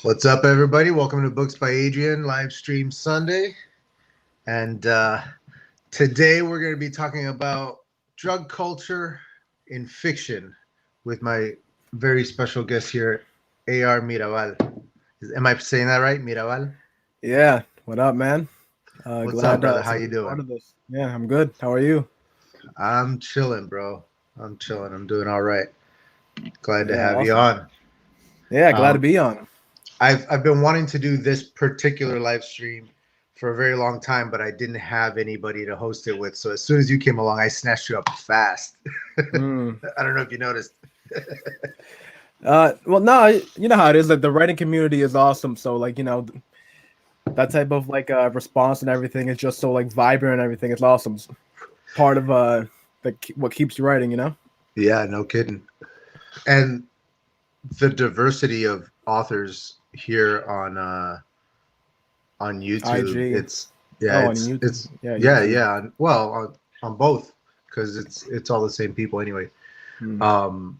What's up, everybody? Welcome to Books by Adrian, live stream Sunday. And today we're going to be talking about drug culture in fiction with my very special guest here, AR Mirabal. Am I saying that right, Mirabal? Yeah, what up, man? What's up, Glad brother? How to you be part doing? of this. Yeah, I'm good. How are you? I'm chilling, bro. I'm chilling. I'm doing all right. Glad to Yeah, have you awesome. on. Yeah, glad to Um, be on. I've been wanting to do this particular live stream for a very long time, but I didn't have anybody to host it with. So as soon as you came along, I snatched you up fast. Mm. I don't know if you noticed. Well, no, you know how it is. Like the writing community is awesome. So, like, that type of like response and everything is just so like vibrant and everything. It's awesome. It's part of what keeps you writing. Yeah, no kidding. And the diversity of authors here on YouTube, IG. it's yeah, Oh, on YouTube. it's Yeah, yeah, YouTube. yeah. Well, on both because it's all the same people anyway. Mm.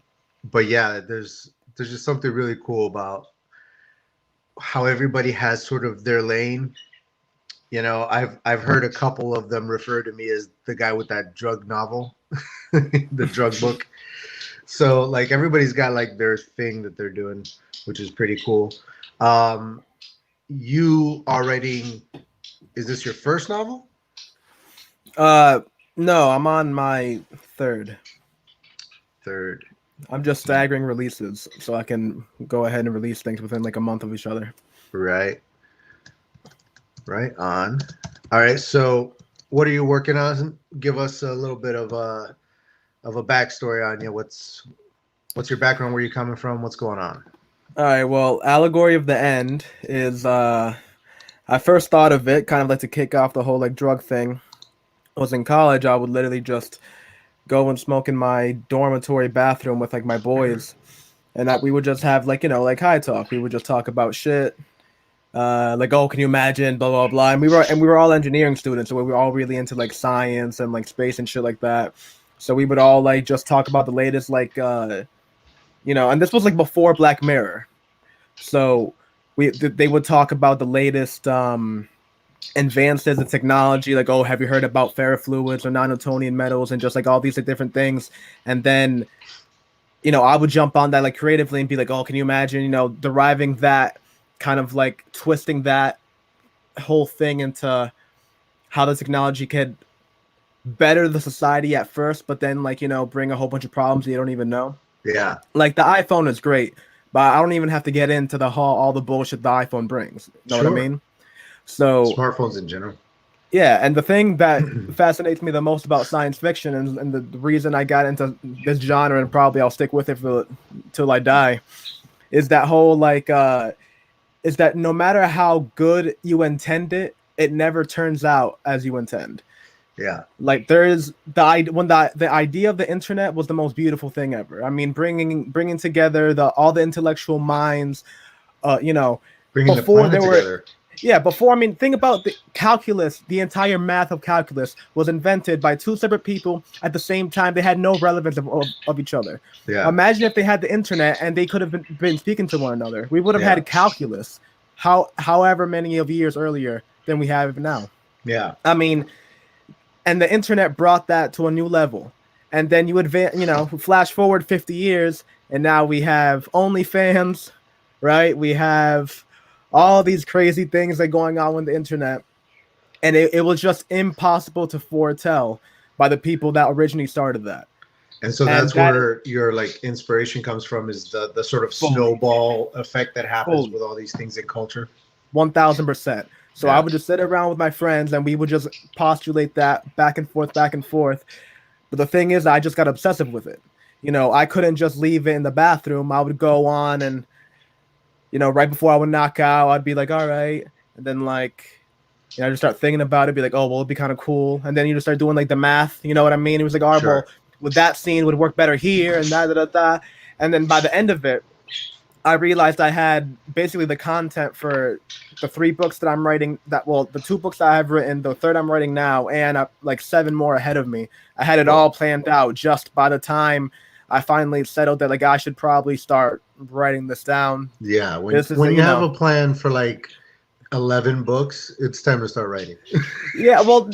But yeah, there's just something really cool about how everybody has sort of their lane. I've heard a couple of them refer to me as the guy with that drug novel, the drug book. So like everybody's got like their thing that they're doing, which is pretty cool. Um, you are writing. Is this your first novel? Uh, no, I'm on my third. Third. I'm just staggering releases, so I can go ahead and release things within like a month of each other. Right. Right on. All right. So what are you working on? Give us a little bit of a backstory on you. What's your background? Where you coming from? What's going on? All right, well, Allegory of the End is I first thought of it kind of like to kick off the whole like drug thing. I was in college, I would literally just go and smoke in my dormitory bathroom with like my boys, and that we would just have like like high talk. We would just talk about shit. Like, oh, can you imagine blah blah blah. And we were all engineering students, so we were all really into like science and like space and shit like that. So we would all like just talk about the latest like and this was like before Black Mirror. So they would talk about the latest advances in technology, like, oh, have you heard about ferrofluids or non-Newtonian metals, and just like all these like, different things. And then I would jump on that like creatively and be like, oh, can you imagine deriving that kind of like twisting that whole thing into how the technology could better the society at first, but then like bring a whole bunch of problems you don't even know. Yeah. Like the iPhone is great, but I don't even have to get into the whole all the bullshit the iPhone brings. Know what I Sure. mean? So Smartphones in general. yeah, and the thing that fascinates me the most about science fiction, and the reason I got into this genre, and probably I'll stick with it for till I die, is that whole like is that no matter how good you intend it, it never turns out as you intend. Yeah. Like there is the idea of the internet was the most beautiful thing ever. I mean, bringing together the all the intellectual minds, you know, Bringing the before planet there were together. yeah, before I mean, think about the calculus. The entire math of calculus was invented by two separate people at the same time. They had no relevance of each other. Yeah. Imagine if they had the internet and they could have been speaking to one another. We would have Yeah. had calculus, however many of years earlier than we have now. Yeah. I mean, and the internet brought that to a new level. And then you advance, flash forward 50 years, and now we have OnlyFans, right? We have all these crazy things that are going on with the internet, and it was just impossible to foretell by the people that originally started that. And so And that's that where your like inspiration comes from, is the sort of fully, snowball effect that happens fully, with all these things in culture. 1000%. So I Yeah. would just sit around with my friends, and we would just postulate that back and forth, back and forth. But the thing is, I just got obsessive with it. I couldn't just leave it in the bathroom. I would go on and, right before I would knock out, I'd be like, all right. And then, like, I just start thinking about it, be like, oh, well, it'd be kind of cool. And then you just start doing, like, the math. You know what I mean? It was like, all right, Sure. well, with that scene would work better here and da da da da. And then by the end of it, I realized I had basically the content for the 3 books that I'm writing. The 2 books that I have written, the third I'm writing now, and like 7 more ahead of me. I had it Cool. all planned out just by the time I finally settled that like I should probably start writing this down. Yeah, This is when you you have know a plan for like 11 books, it's time to start writing. yeah, well,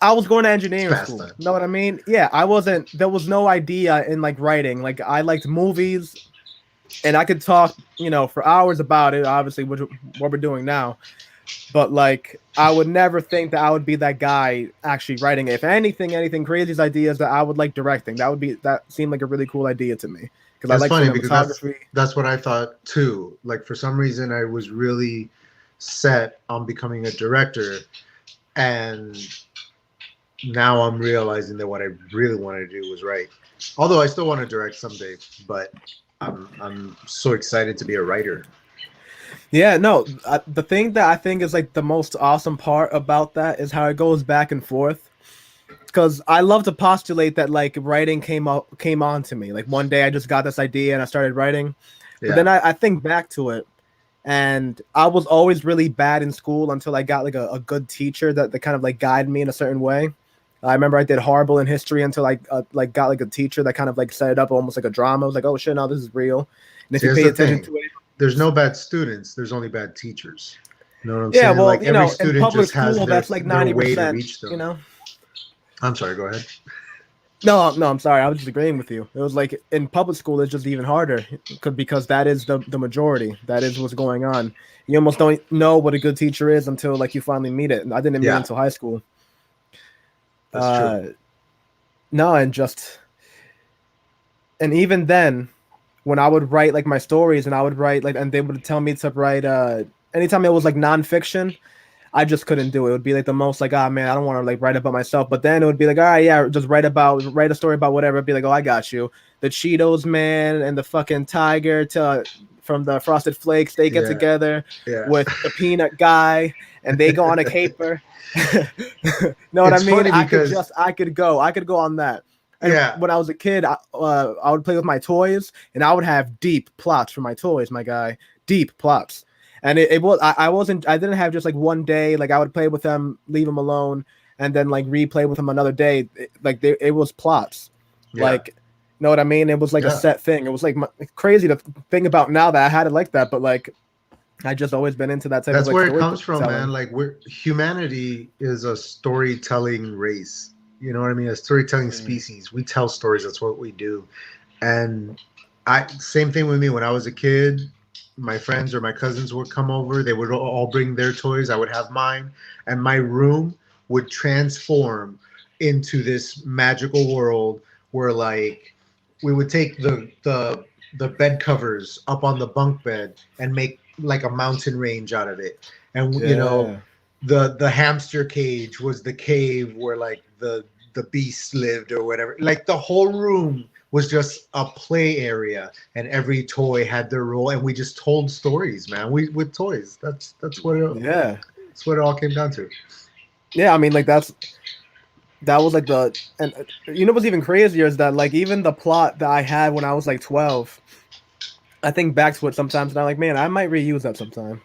I was going to It's engineering past school. time. Know what I mean? Yeah, I wasn't. There was no idea in like writing. Like I liked movies, and I could talk, for hours about it. Obviously, what we're doing now. But like, I would never think that I would be that guy actually writing it. If anything crazy ideas that I would like directing. That seemed like a really cool idea to me because I It's like funny because cinematography. that's what I thought too. Like for some reason I was really set on becoming a director, and now I'm realizing that what I really wanted to do was write. Although I still want to direct someday, but I'm so excited to be a writer. Yeah, no, the thing that I think is like the most awesome part about that is how it goes back and forth. Because I love to postulate that like writing came on to me. Like one day I just got this idea and I started writing. But then Yeah. I think back to it, and I was always really bad in school until I got like a good teacher that kind of like guided me in a certain way. I remember I did horrible in history until I like got like a teacher that kind of like set it up almost like a drama. I was like, oh shit, no, this is real. And if See, you here's pay the attention thing. to it, There's no bad students, there's only bad teachers. You know what I'm yeah, saying? well, Like every in student public just has school, that's like their way to 90%, reach them. I'm sorry, go ahead. No, I'm sorry. I was just agreeing with you. It was like in public school, it's just even harder because that is the majority. That is what's going on. You almost don't know what a good teacher is until like you finally meet it. And I didn't meet it Yeah, until high school. that's true. Uh, no, and even then, when I would write like my stories and I would write like, and they would tell me to write, anytime it was like nonfiction, I just couldn't do it. It would be like the most like, ah, man, I don't want to like write about myself. But then it would be like, all right, yeah, just write a story about whatever. It'd be like, oh, I got you. The Cheetos man and the fucking tiger from the Frosted Flakes, they get Yeah, together yeah. with the peanut guy and they go on a caper. Know what I It's mean? funny because I could go on that. And yeah, when I was a kid, I would play with my toys and I would have deep plots for my toys, my guy. Deep plots. And it was I didn't have just like one day, like I would play with them, leave them alone, and then like replay with them another day. It was plots. yeah, Like, you know what I mean? It was like a yeah. set thing. It was like crazy to think about now that I had it like that, but like I just always been into that type of That's like where it comes from, man. storytelling. Like humanity is a storytelling race. You know what I mean? A storytelling Mm. species. We tell stories. That's what we do. And I same thing with me when I was a kid. My friends or my cousins would come over. They would all bring their toys. I would have mine, and my room would transform into this magical world where, like, we would take the bed covers up on the bunk bed and make like a mountain range out of it. And Yeah. the hamster cage was the cave where like the beast lived or whatever. Like the whole room was just a play area, and every toy had their role, and we just told stories, man. We with toys. Yeah. That's what it all came down to. Yeah, I mean like that was like and what's even crazier is that like even the plot that I had when I was like 12, I think back to it sometimes and I'm like, man, I might reuse that sometime.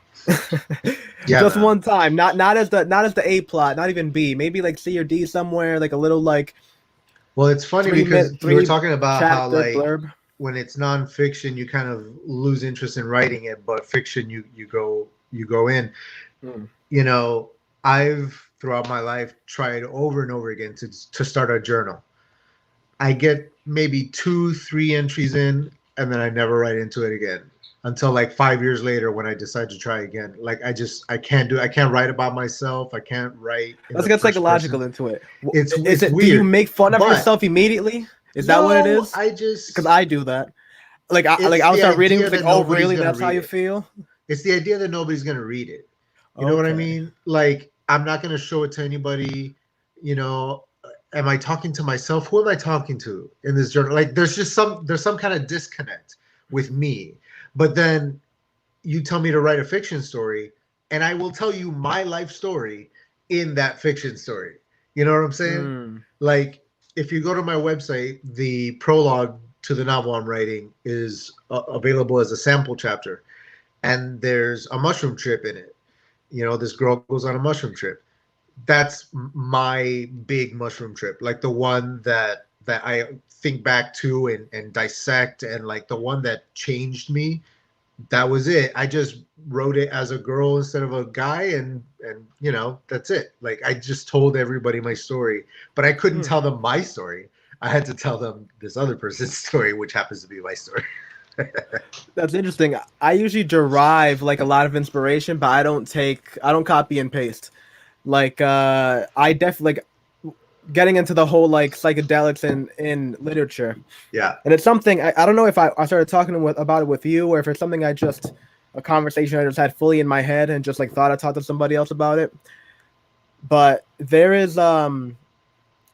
Yeah, Just man. one time, not as the A plot, not even B, maybe like C or D somewhere, like a little like Well, it's funny three because minute you were three talking about how chapter like blurb. when it's nonfiction, you kind of lose interest in writing it, but fiction, you go in. Hmm. You know, I've throughout my life tried over and over again to start a journal. I get maybe two, three entries in, and then I never write into it again until like 5 years later when I decide to try again. Like I can't do. I can't write about myself. I can't write in Let's the get first person. psychological into it. Is It's it? Do you weird, make fun of but yourself immediately? Is that what it no, is? I Because just I do that. Like it's I would the start reading, idea it's like, that oh, nobody's really? gonna That's how read you it. feel? It's the idea that nobody's gonna read it. You know what I Okay. mean? Like I'm not gonna show it to anybody. You know, am I talking to myself? Who am I talking to in this journal? Like there's some kind of disconnect with me. But then you tell me to write a fiction story, and I will tell you my life story in that fiction story. You know what I'm saying? Mm. Like if you go to my website, the prologue to the novel I'm writing is available as a sample chapter, and there's a mushroom trip in it. You know, this girl goes on a mushroom trip. That's my big mushroom trip, like the one that I think back to and dissect, and like the one that changed me, that was it. I just wrote it as a girl instead of a guy, and you know, that's it. Like I just told everybody my story, but I couldn't tell them my story. I had to tell them this other person's story, which happens to be my story. That's interesting. I usually derive like a lot of inspiration, but I don't copy and paste. Like I definitely like getting into the whole like psychedelics in literature. Yeah. And it's something I don't know if I started talking about it with you, or if it's something I just a conversation I just had fully in my head and just like thought I talked to somebody else about it. But there is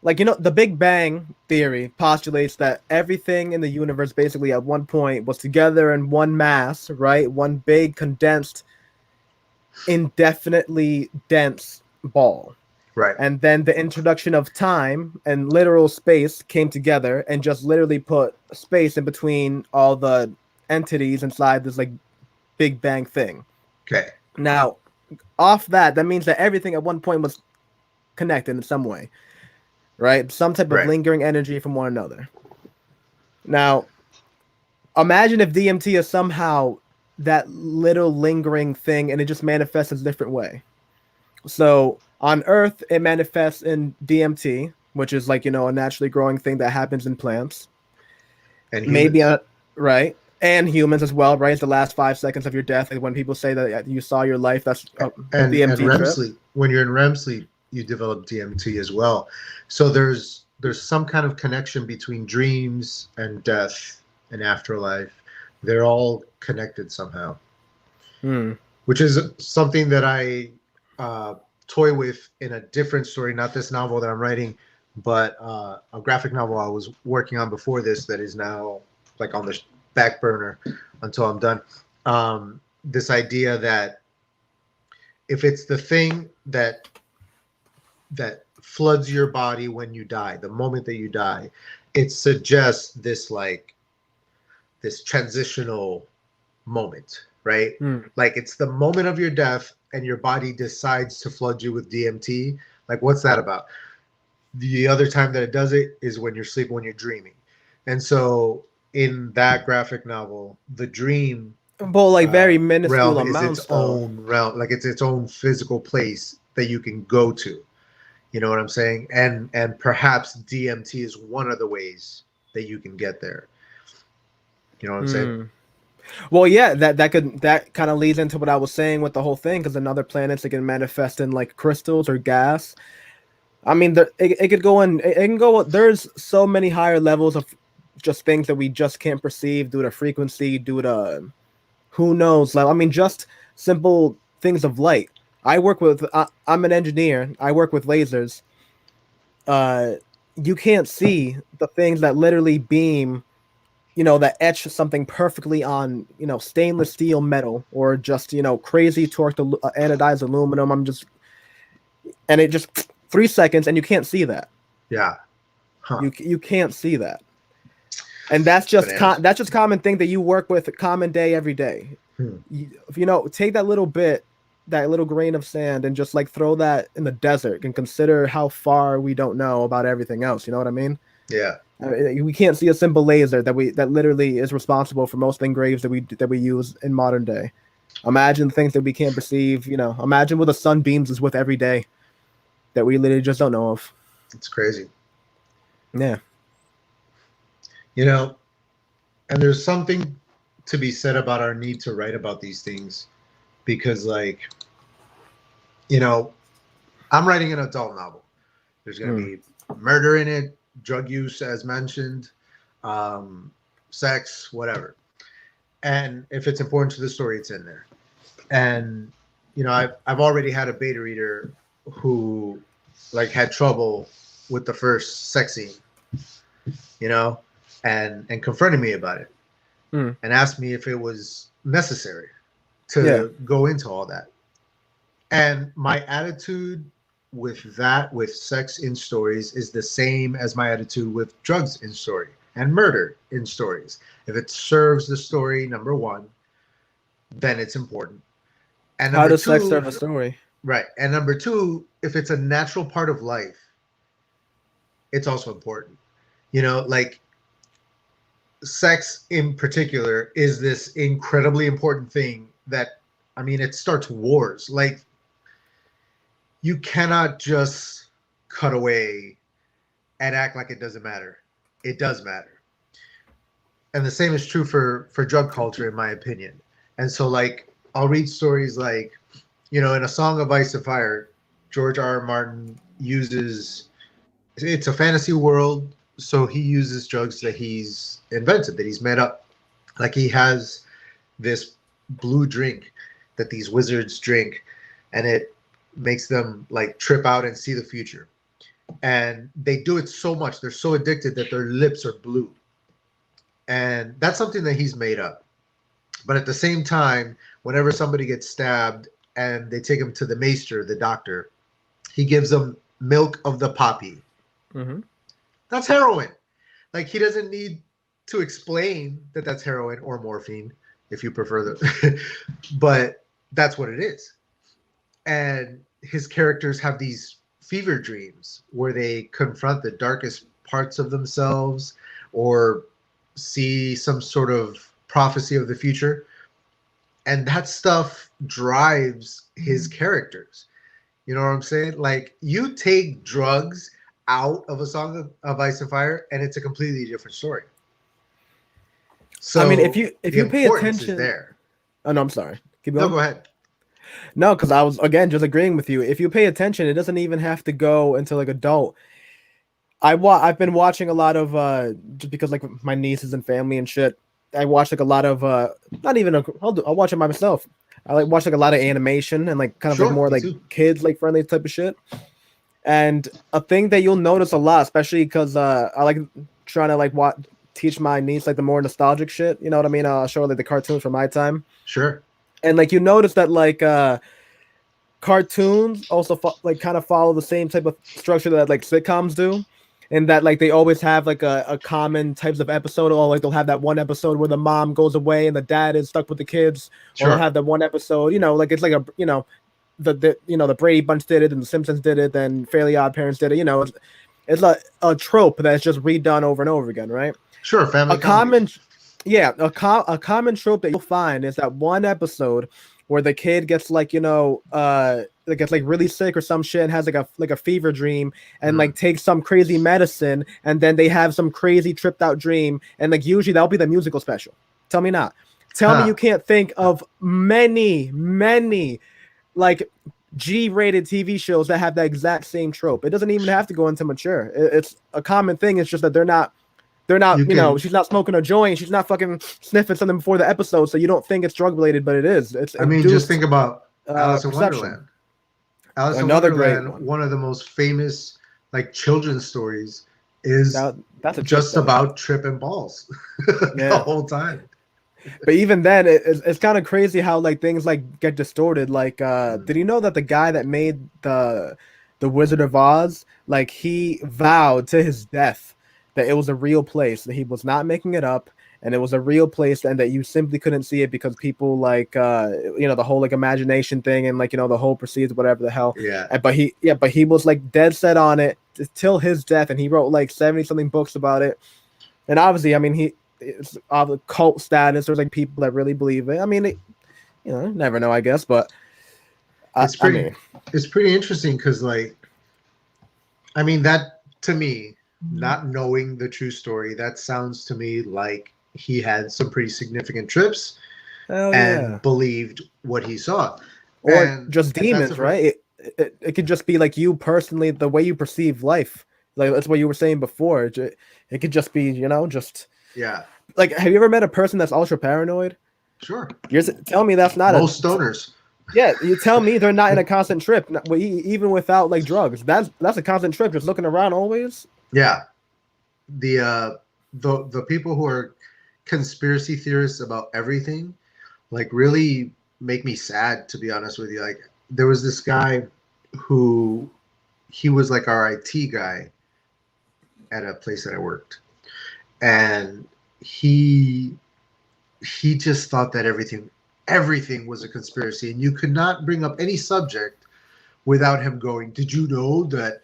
like, you know, the Big Bang theory postulates that everything in the universe basically at one point was together in one mass, right? One big condensed, indefinitely dense ball. Right. And then the introduction of time and literal space came together and just literally put space in between all the entities inside this like Big Bang thing. Okay. Now, off that means that everything at one point was connected in some way, right? Some type of lingering energy from one another. Now, imagine if DMT is somehow that little lingering thing and it just manifests in a different way. So on Earth, it manifests in DMT, which is like, you know, a naturally growing thing that happens in plants. And maybe right. And humans as well, right? It's the last 5 seconds of your death. Like when people say that you saw your life, that's a DMT and REM trip. sleep. When you're in REM sleep, you develop DMT as well. So there's some kind of connection between dreams and death and afterlife. They're all connected somehow, which is something that I toy with in a different story, not this novel that I'm writing, but a graphic novel I was working on before this that is now like on the back burner until I'm done. This idea that if it's the thing that floods your body when you die, the moment that you die, it suggests this like this transitional moment, right? Like it's the moment of your death and your body decides to flood you with DMT. Like what's that about? The other time that it does it is when you're sleeping, when you're dreaming. And so in that graphic novel, the dream like very minuscule realm amounts, is its own realm, like it's its own physical place that you can go to. You know what I'm saying? And perhaps DMT is one of the ways that you can get there. You know what I'm saying? Well, yeah, that kind of leads into what I was saying with the whole thing, because in other planets it can manifest in like crystals or gas. I mean, it could go in. It can go. There's so many higher levels of just things that we just can't perceive due to frequency, due to who knows. Like, I mean, just simple things of light. I'm an engineer. I work with lasers. You can't see the things that literally beam, you know, that etch something perfectly on, you know, stainless steel metal, or just, you know, crazy torqued anodized aluminum. And it just 3 seconds and you can't see that. Yeah. Huh. You can't see that. And that's just that's just common thing that you work with, a common day every day. You know, take that little bit, that little grain of sand, and just like throw that in the desert and consider how far we don't know about everything else. You know what I mean? Yeah. I mean, we can't see a simple laser that literally is responsible for most engraves that we use in modern day. Imagine things that we can't perceive. You know, imagine what the sun beams us with every day that we literally just don't know of. It's crazy. Yeah. You know, and there's something to be said about our need to write about these things, because like, you know, I'm writing an adult novel. There's going to be murder in it, drug use as mentioned, sex, whatever. And if it's important to the story, it's in there. And, you know, I've already had a beta reader who like had trouble with the first sex scene, you know, and confronted me about it and asked me if it was necessary to go into all that. And my attitude with sex in stories is the same as my attitude with drugs in story and murder in stories. If it serves the story, number one, then it's important. And how does sex serve a story? Right. And number two, if it's a natural part of life, it's also important. You know, like sex in particular is this incredibly important thing that, I mean, it starts wars. Like, you cannot just cut away and act like it doesn't matter. It does matter. And the same is true for drug culture, in my opinion. And so, like, I'll read stories like, you know, in A Song of Ice and Fire, George R. R. Martin uses, it's a fantasy world, so he uses drugs that he's invented, that he's made up. Like, he has this blue drink that these wizards drink, and it makes them like trip out and see the future. And they do it so much, they're so addicted that their lips are blue. And that's something that he's made up. But at the same time, whenever somebody gets stabbed and they take him to the maester, the doctor, he gives them milk of the poppy. Mm-hmm. That's heroin. Like, he doesn't need to explain that that's heroin or morphine, if you prefer the, but that's what it is. And his characters have these fever dreams where they confront the darkest parts of themselves or see some sort of prophecy of the future. And that stuff drives his characters. You know what I'm saying? Like, you take drugs out of A Song of Ice and Fire, and it's a completely different story. So, I mean, if you pay attention, is there. Oh no, I'm sorry. Keep going. No, go ahead. No, because I was again just agreeing with you. If you pay attention, it doesn't even have to go into like adult. I've been watching a lot of just because like my nieces and family and shit. I watch like a lot of not even I'll watch it by myself. I like watch like a lot of animation and like kind of like more like kids like friendly type of shit. And a thing that you'll notice a lot, especially because I like trying to like teach my niece like the more nostalgic shit. You know what I mean? I'll show her like the cartoons from my time. Sure. And like you notice that like cartoons also like kind of follow the same type of structure that like sitcoms do. And that like they always have like a common types of episode, or like they'll have that one episode where the mom goes away and the dad is stuck with the kids. Sure. Or they'll have that one episode, you know, like it's like a, you know, the Brady Bunch did it and the Simpsons did it, then Fairly Odd Parents did it. You know, it's a trope that's just redone over and over again, right? Sure, family. A common trope that you'll find is that one episode where the kid gets like, you know, like gets like really sick or some shit and has like a fever dream and like takes some crazy medicine, and then they have some crazy tripped out dream, and like usually that'll be the musical special. Tell me not. Tell me you can't think of many like G-rated TV shows that have that exact same trope. It doesn't even have to go into mature. It's a common thing. It's just that they're not, you know, she's not smoking a joint. She's not fucking sniffing something before the episode. So you don't think it's drug related, but it is. I mean, just think about Alice in Wonderland. Alice in Wonderland, one of the most famous like children's stories is that's just about tripping balls the whole time. But even then, it's kind of crazy how like things like get distorted. Like, did you know that the guy that made the Wizard of Oz, like he vowed to his death that it was a real place, that he was not making it up, and it was a real place, and that you simply couldn't see it because people like you know, the whole like imagination thing and like, you know, the whole perceived whatever the hell. Yeah. But he was like dead set on it till his death, and he wrote like 70 something books about it. And obviously, I mean, it's of the cult status. There's like people that really believe it. I mean, you know, never know, I guess. But it's pretty interesting because, like, I mean, that to me, not knowing the true story, that sounds to me like he had some pretty significant trips and believed what he saw, or just demons, right? It could just be like you personally, the way you perceive life. Like that's what you were saying before. It could just be, you know, just. Yeah. Like, have you ever met a person that's ultra paranoid? Sure. Tell me that's not most stoners. Yeah, you tell me they're not in a constant trip, even without like drugs. That's a constant trip, just looking around always. Yeah. The people who are conspiracy theorists about everything, like, really make me sad, to be honest with you. Like, there was this guy who he was like our IT guy at a place that I worked. And he just thought that everything was a conspiracy, and you could not bring up any subject without him going, did you know that?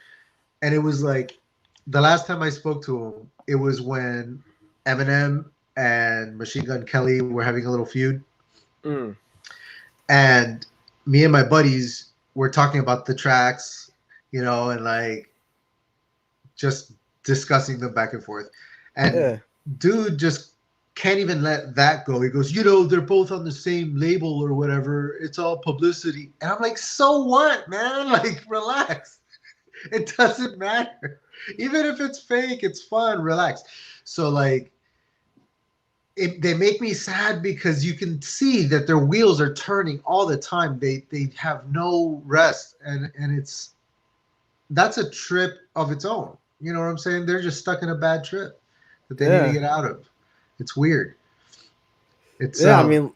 And it was like, the last time I spoke to him, it was when Eminem and Machine Gun Kelly were having a little feud, Mm. and me and my buddies were talking about the tracks, and like just discussing them back and forth. And Yeah. dude just can't even let that go. He goes, they're both on the same label or whatever. It's all publicity. And I'm like, so what, man? Like, relax. It doesn't matter. Even if it's fake, it's fun. Relax. So, like, they make me sad because you can see that their wheels are turning all the time. They have no rest, and that's a trip of its own. You know what I'm saying? They're just stuck in a bad trip that they need to Yeah. get out of. It's weird. It's Yeah. I mean,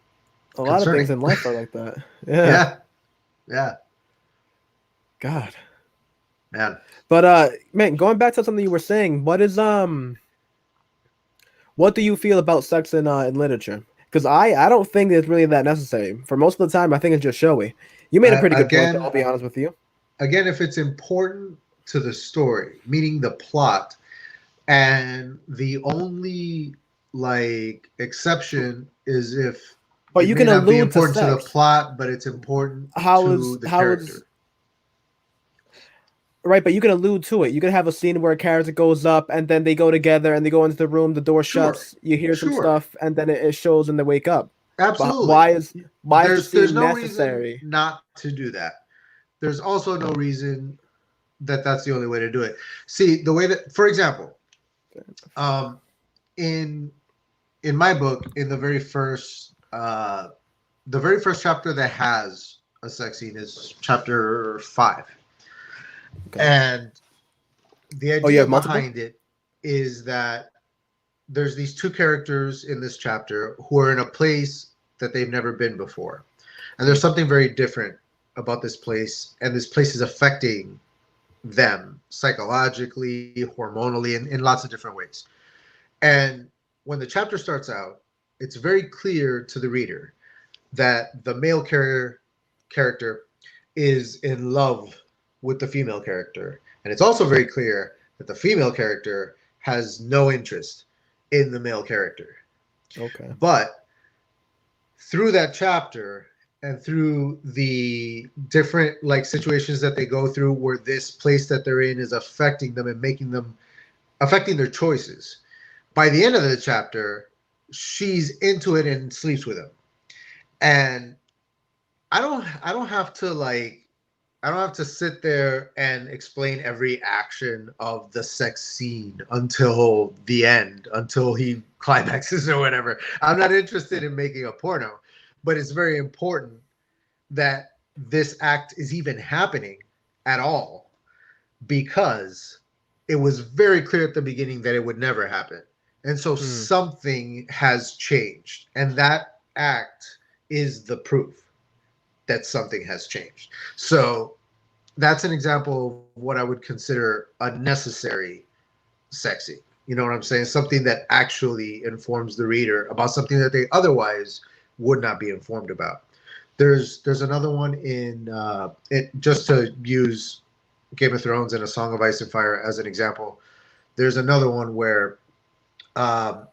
a lot of things concerning. in life are like that. Yeah. Yeah, yeah, God. man. But man, going back to something you were saying, what do you feel about sex in literature? Because I don't think it's really that necessary. For most of the time, I think it's just showy. You made a pretty good point, though, I'll Again, be honest with you. if it's important to the story, meaning the plot, and the only like exception is if But it you may can not be allude to important to the sex. plot, but it's important to the How is character. right? But you can allude to it. You can have a scene where a character goes up, and then they go together, and they go into the room. The door Sure, shuts. You hear some sure, stuff, and then it shows, and they wake up. But absolutely. why is the There's scene no reason necessary? not to do that. There's also no reason that that's the only way to do it. See, the way that, for example, um, in my book, in the very first chapter that has a sex scene is chapter 5, Okay. and the Oh, you idea have multiple. behind it is that there's these two characters in this chapter who are in a place that they've never been before, and there's something very different about this place, and this place is affecting them psychologically, hormonally, in lots of different ways. And when the chapter starts out, it's very clear to the reader that the male character is in love with the female character. And it's also very clear that the female character has no interest in the male character. Okay. But through that chapter and through the different like situations that they go through where this place that they're in is affecting them and making them affecting their choices, by the end of the chapter she's into it and sleeps with him. And I don't have to like I don't have to sit there and explain every action of the sex scene until the end, until he climaxes or whatever. I'm not interested in making a porno, but it's very important that this act is even happening at all, because it was very clear at the beginning that it would never happen. And so Hmm. something has changed, and that act is the proof that something has changed. So that's an example of what I would consider a necessary sexy. You know what I'm saying? Something that actually informs the reader about something that they otherwise would not be informed about. There's another one in it, just to use Game of Thrones and A Song of Ice and Fire as an example. There's another one where um,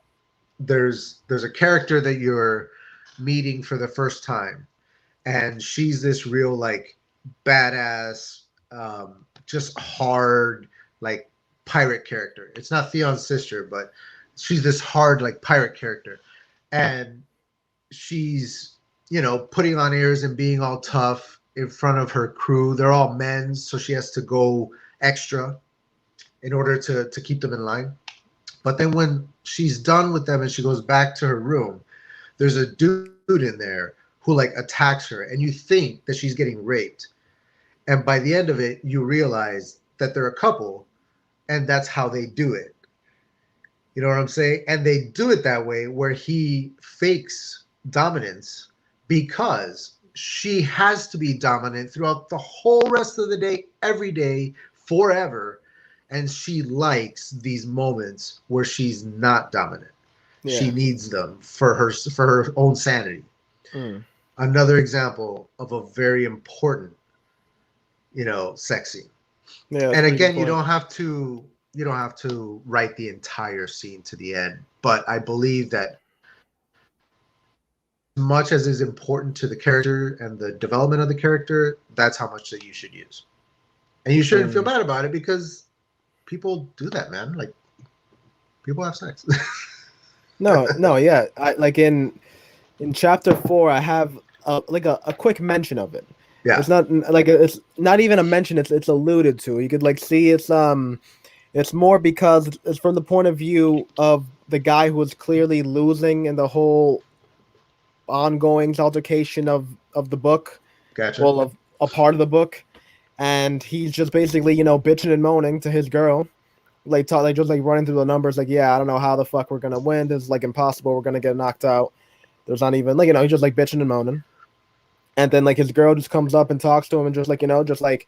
there's a character that you're meeting for the first time, and she's this real like badass, just hard like pirate character. It's not Theon's sister, but she's this hard like pirate character, and she's putting on airs and being all tough in front of her crew. They're all men, so she has to go extra in order to keep them in line. But then when she's done with them and she goes back to her room, there's a dude in there who like attacks her, and you think that she's getting raped. And by the end of it, you realize that they're a couple, and that's how they do it. You know what I'm saying? And they do it that way where he fakes dominance because she has to be dominant throughout the whole rest of the day, every day, forever. And she likes these moments where she's not dominant. She Yeah. needs them for her own sanity. Hmm. Another example of a very important, sex scene. Yeah, that's And a pretty good again, you point. don't have to. you don't have to write the entire scene to the end. But I believe that as much as is important to the character and the development of the character, that's how much that you should use. And you shouldn't feel bad about it because people do that, man. Like people have sex. No, yeah. I like in chapter 4, I have a quick mention of it. Yeah. It's not like it's not even a mention. It's alluded to. You could like see it's more because it's from the point of view of the guy who was clearly losing in the whole ongoing altercation of the book. Gotcha. Well, of a part of the book, and he's just basically bitching and moaning to his girl, like just like running through the numbers, like, yeah, I don't know how the fuck we're gonna win. This is like impossible. We're gonna get knocked out. There's not even like he's just like bitching and moaning, and then like his girl just comes up and talks to him and just like just like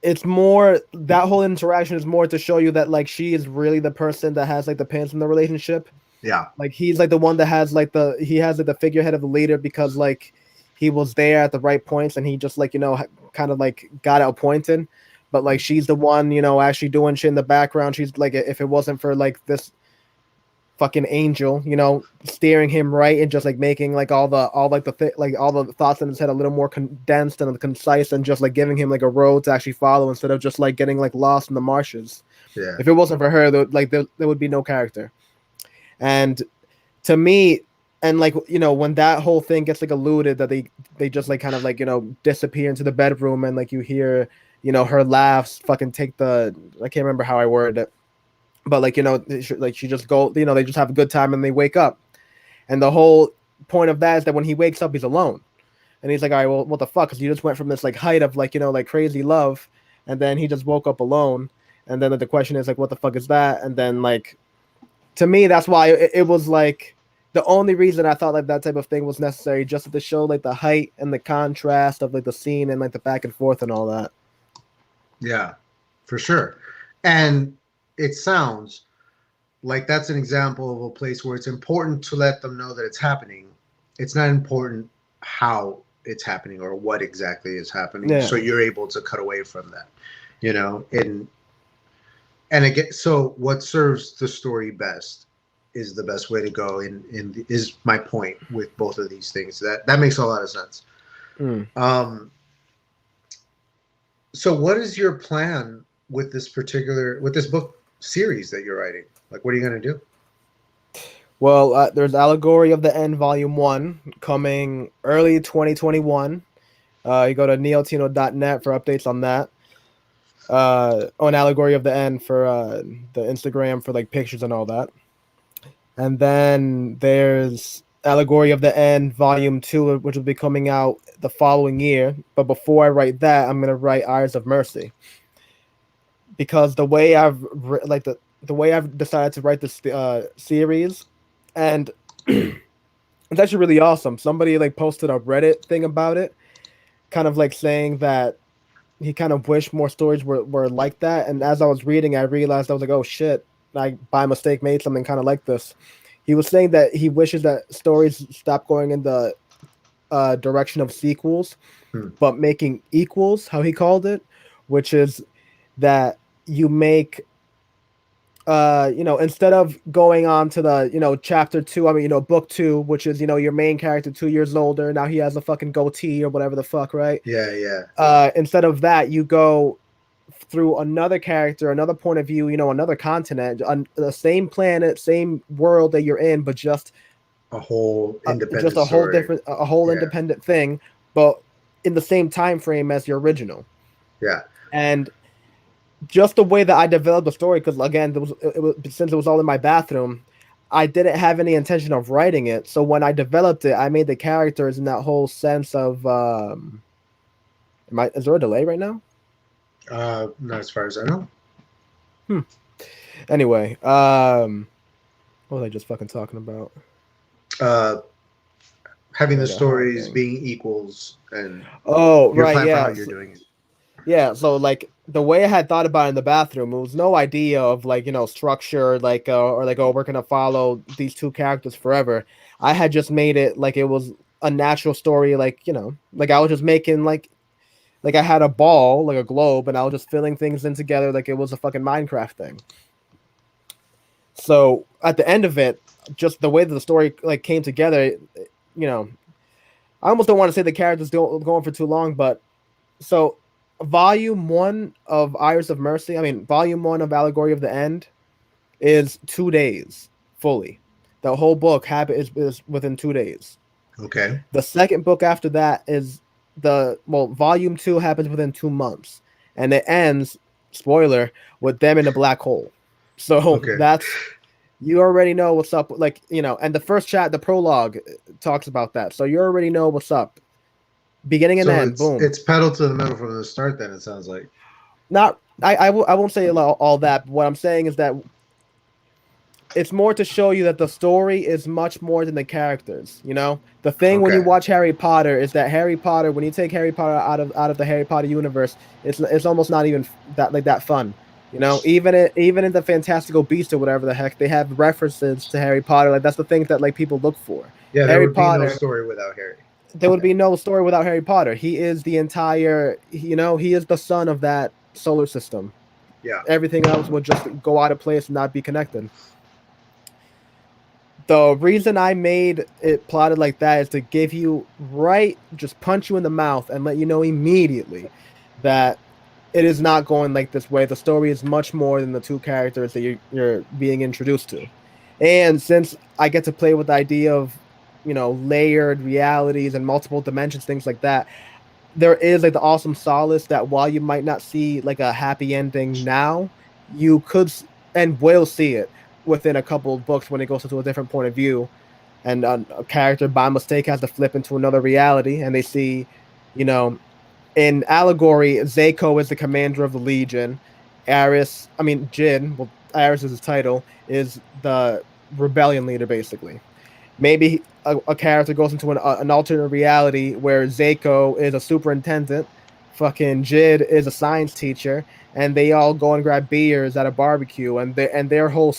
it's more that whole interaction is more to show you that like she is really the person that has like the pants in the relationship. Yeah. Like he's like the one that has like he has like the figurehead of the leader because like he was there at the right points and he just like kind of like got appointed, but like she's the one actually doing shit in the background. She's like, if it wasn't for like this fucking angel steering him right and just like making like all the thoughts in his head a little more condensed and concise and just like giving him like a road to actually follow instead of just like getting like lost in the marshes. Yeah. If it wasn't for her, there would be no character. And to me, and like when that whole thing gets like alluded that they just like kind of like disappear into the bedroom and like you hear her laughs fucking take the, I can't remember how I worded it, but like like she just go they just have a good time and they wake up, and the whole point of that is that when he wakes up he's alone, and he's like, all right, well, what the fuck, because you just went from this like height of like like crazy love, and then he just woke up alone, and then the question is like, what the fuck is that? And then like, to me, that's why it was like the only reason I thought like that type of thing was necessary, just to show like the height and the contrast of like the scene and like the back and forth and all that. Yeah, for sure. And it sounds like that's an example of a place where it's important to let them know that it's happening. It's not important how it's happening or what exactly is happening. Yeah. So you're able to cut away from that, and again, so what serves the story best is the best way to go is my point with both of these things. That makes a lot of sense. So what is your plan with this book series that you're writing? Like, what are you going to do? Well, there's Allegory of the End Volume 1 coming early 2021. You go to neotino.net for updates on that. On Allegory of the End for the Instagram for like pictures and all that. And then there's Allegory of the End Volume 2, which will be coming out the following year. But before I write that, I'm going to write Eyes of Mercy. Because the way I've decided to write this series, and it's actually really awesome. Somebody like posted a Reddit thing about it, kind of like saying that he kind of wished more stories were like that. And as I was reading, I realized I was like, oh shit, I by mistake made something kind of like this. He was saying that he wishes that stories stop going in the direction of sequels, but making equals, how he called it, which is that you make instead of going on to the chapter 2, book 2, which is your main character 2 years older, now he has a fucking goatee or whatever the fuck, right? Yeah. Instead of that, you go through another character, another point of view, another continent, the same planet, same world that you're in, but just a whole independent just a whole different independent thing, but in the same time frame as the original. Yeah. And just the way that I developed the story, because again, since it was all in my bathroom, I didn't have any intention of writing it. So when I developed it, I made the characters in that whole sense of. Is there a delay right now? Not as far as I know. Anyway, what was I just fucking talking about? Having the stories being equals and your plan for how you're doing it. Yeah, so like the way I had thought about it in the bathroom, it was no idea of like structure, like or like, oh, we're gonna follow these two characters forever. I had just made it like it was a natural story, like like I was just making like like I had a ball, like a globe, and I was just filling things in together like it was a fucking Minecraft thing. So at the end of it, just the way that the story like came together, you know, I almost don't want to say the characters don't go on for too long, but so volume one of Iris of Mercy, I mean volume one of Allegory of the End is 2 days fully. The whole book is within 2 days. Okay. The second book after that is volume two happens within 2 months, and it ends, spoiler, with them in a black hole. So Okay. that's you already know what's up. Like and the first chat, the prologue talks about that, so you already know what's up. Beginning and So end, boom. it's pedal to the metal from the start. Then it sounds like. Not I won't say all that. But what I'm saying is that it's more to show you that the story is much more than the characters. The thing when you Okay. watch Harry Potter is that Harry Potter, when you take Harry Potter out of the Harry Potter universe, it's almost not even that fun. Even in the Fantastical Beasts or whatever the heck, they have references to Harry Potter. Like that's the thing that like people look for. Yeah, there Harry would be no Potter, story without Harry. there would be no story without Harry Potter. He is the entire, he is the sun of that solar system. Yeah. Everything else would just go out of place and not be connected. The reason I made it plotted like that is to give you just punch you in the mouth and let you know immediately that it is not going like this way. The story is much more than the two characters that you're being introduced to. And since I get to play with the idea of, layered realities and multiple dimensions, things like that, there is like the awesome solace that while you might not see like a happy ending now, you could and will see it within a couple of books when it goes into a different point of view, and a character by mistake has to flip into another reality, and they see, you know, in Allegory, Zako is the commander of the Legion. Jin, well, Aris is his title, is the rebellion leader, basically. Maybe a character goes into an alternate reality where Zako is a superintendent, fucking Jid is a science teacher, and they all go and grab beers at a barbecue, and their whole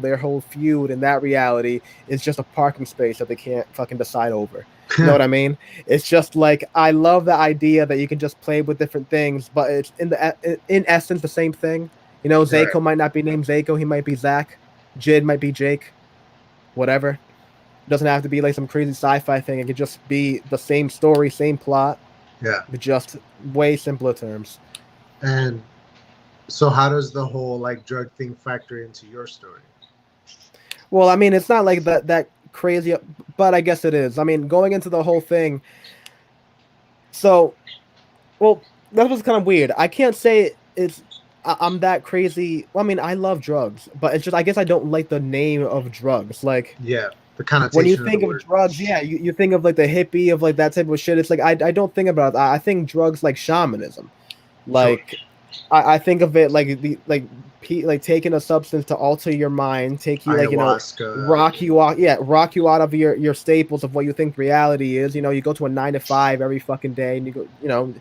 their whole feud in that reality is just a parking space that they can't fucking decide over. You know what I mean? It's just like I love the idea that you can just play with different things, but it's in essence the same thing. Right. Zako might not be named Zako, he might be Zach. Jid might be Jake. Whatever. It doesn't have to be like some crazy sci-fi thing. It could just be the same story, same plot, Yeah. but just way simpler terms. And so, how does the whole like drug thing factor into your story? Well, I mean, it's not like that crazy, but I guess it is. I mean, going into the whole thing. So, well, that was kind of weird. I can't say I'm that crazy. Well, I mean, I love drugs, but it's just I guess I don't like the name of drugs. Like, Yeah, the when you connotation of the think of word. drugs, yeah, you think of like the hippie of like that type of shit. It's like I don't think about it. I think drugs like shamanism. Sure. Like I think of it like like taking a substance to alter your mind, take you like Ayahuasca. rock you out of your staples of what you think reality is. You go to a 9 to 5 every fucking day, and you go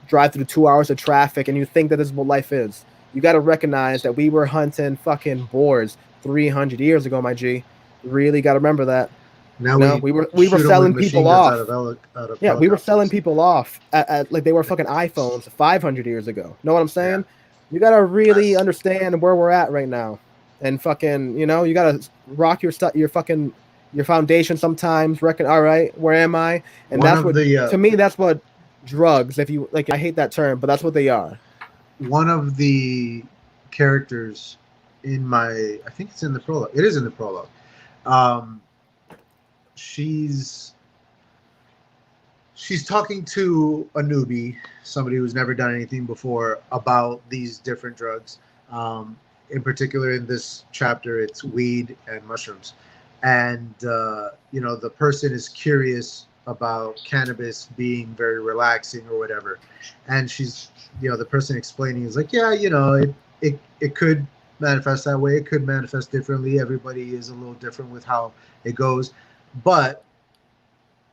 drive through 2 hours of traffic, and you think that this is what life is. You got to recognize that we were hunting fucking boars 300 years ago, my G. Really got to remember that. Now we We were shoot them with selling machine people guns off. out of Yeah, we were selling helicopters. people off at like they were fucking iPhones 500 years ago. Know what I'm Yeah. saying? You gotta really That's understand where we're at right now, and fucking, you gotta rock your fucking your foundation sometimes. Reckon, all right, where am I? And one that's of what the to me that's what drugs. If you like, I hate that term, but that's what they are. one of the characters in my, I think it's in the prologue. It is in the prologue. Um, she's talking to a newbie, somebody who's never done anything before, about these different drugs. In particular, in this chapter, it's weed and mushrooms. And, the person is curious about cannabis being very relaxing or whatever. And she's, the person explaining is like, yeah, it could manifest that way. It could manifest differently. Everybody is a little different with how it goes. But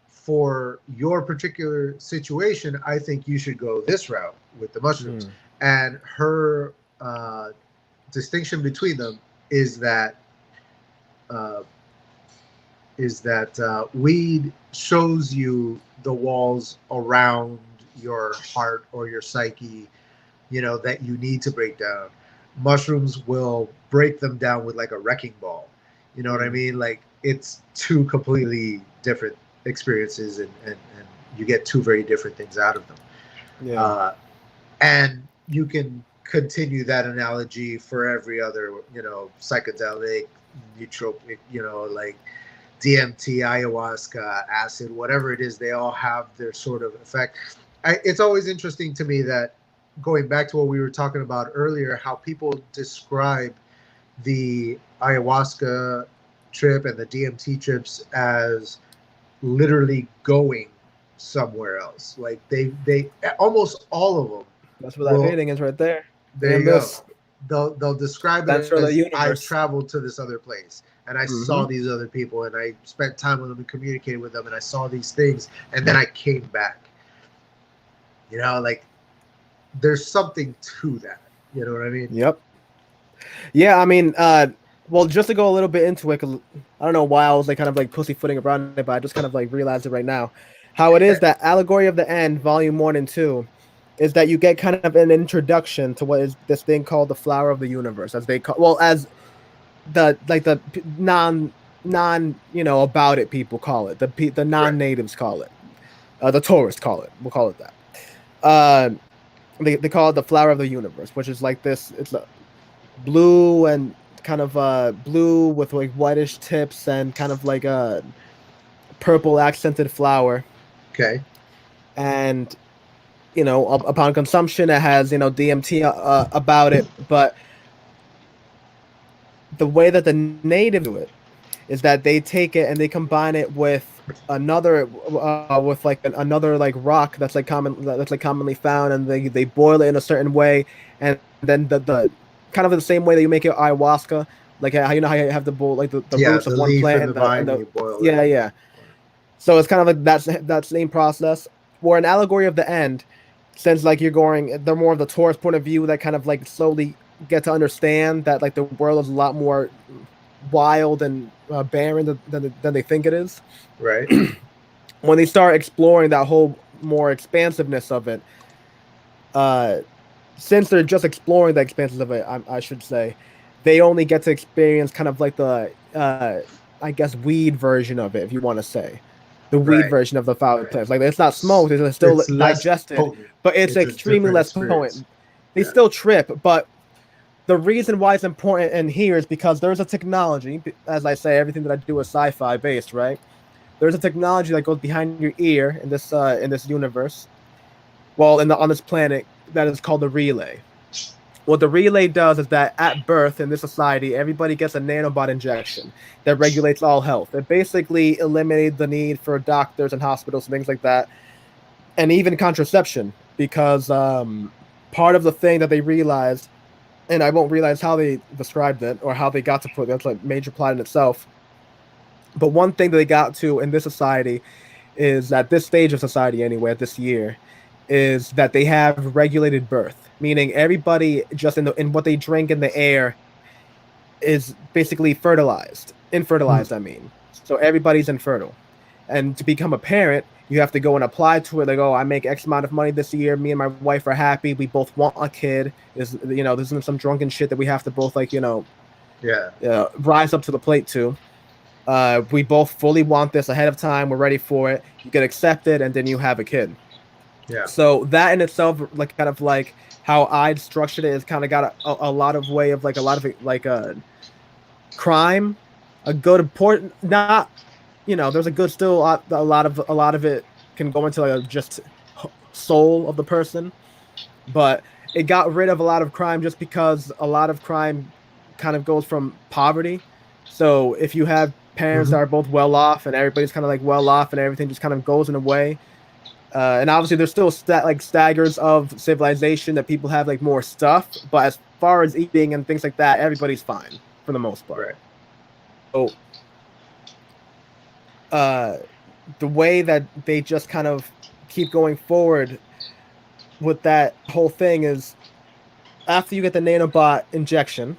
for your particular situation, I think you should go this route with the mushrooms. And her distinction between them is that weed shows you the walls around your heart or your psyche, that you need to break down. Mushrooms will break them down with like a wrecking ball. You know what I mean? Like it's two completely different experiences, and you get two very different things out of them. Yeah. And you can continue that analogy for every other, psychedelic, nootropic, like DMT, ayahuasca, acid, whatever it is, they all have their sort of effect. It's always interesting to me that, going back to what we were talking about earlier, how people describe the ayahuasca trip and the DMT trips as literally going somewhere else. Like they almost all of them. That's what that painting is right there. There you go. They'll describe it Center of the as, I universe. traveled to this other place and I saw these other people and I spent time with them and communicated with them and I saw these things and then I came back. Like there's something to that. You know what I mean? Yep. Yeah, I mean, well, just to go a little bit into it, 'cause I don't know why I was like kind of like pussyfooting around it, but I just kind of like realized it right now. How it is that Allegory of the End, Volume 1 and 2, is that you get kind of an introduction to what is this thing called the Flower of the Universe, as they call, well, as the non about it people call it, the non-natives call it, the tourists call it. We'll call it that. They call it the Flower of the Universe, which is like this. It's a blue and kind of blue with like whitish tips and kind of like a purple accented flower. Okay. And upon consumption, it has DMT about it, but the way that the natives do it is that they take it and they combine it with another another like rock that's like commonly found, and they boil it in a certain way, and then the kind of the same way that you make it ayahuasca, like how how you have the roots of one plant and the vine, yeah. So it's kind of like that same process. Where an Allegory of the End, since like they're more of the tourist point of view that kind of like slowly get to understand that like the world is a lot more wild and barren than they think it is. Right. When they start exploring that whole more expansiveness of it, since they're just exploring the expansiveness of it, I should say, they only get to experience kind of like the I guess weed version of it, if you want to say. The weed version of the flower plants. Like it's not smoked, it's still digested, but it's extremely less potent. They still trip, but the reason why it's important in here is because there's a technology, as I say, everything that I do is sci-fi based, right? There's a technology that goes behind your ear in this universe, well, on this planet, that is called the relay. What the relay does is that at birth in this society, everybody gets a nanobot injection that regulates all health. It basically eliminated the need for doctors and hospitals and things like that, and even contraception, because part of the thing that they realized, and I won't realize how they described it or how they got to put it, that's like major plot in itself. But one thing that they got to in this society is, at this stage of society anyway, at this year, is that they have regulated birth, meaning everybody just in what they drink in the air is basically infertilized. I mean, so everybody's infertile, and to become a parent, you have to go and apply to it. Like, oh, I make X amount of money this year. Me and my wife are happy. We both want a kid. This isn't some drunken shit that we have to both rise up to the plate to. We both fully want this ahead of time. We're ready for it. You get accepted, and then you have a kid. Yeah. So that in itself, like kind of like how I'd structured it, is kind of got a lot of way of like a lot of it, like a crime, a good important, not, there's a good still a lot of it can go into like just soul of the person, but it got rid of a lot of crime just because a lot of crime kind of goes from poverty. So if you have parents that are both well off and everybody's kind of like well off and everything just kind of goes in a way. And obviously there's still staggers of civilization that people have like more stuff, but as far as eating and things like that, everybody's fine for the most part. Right. So the way that they just kind of keep going forward with that whole thing is, after you get the nanobot injection,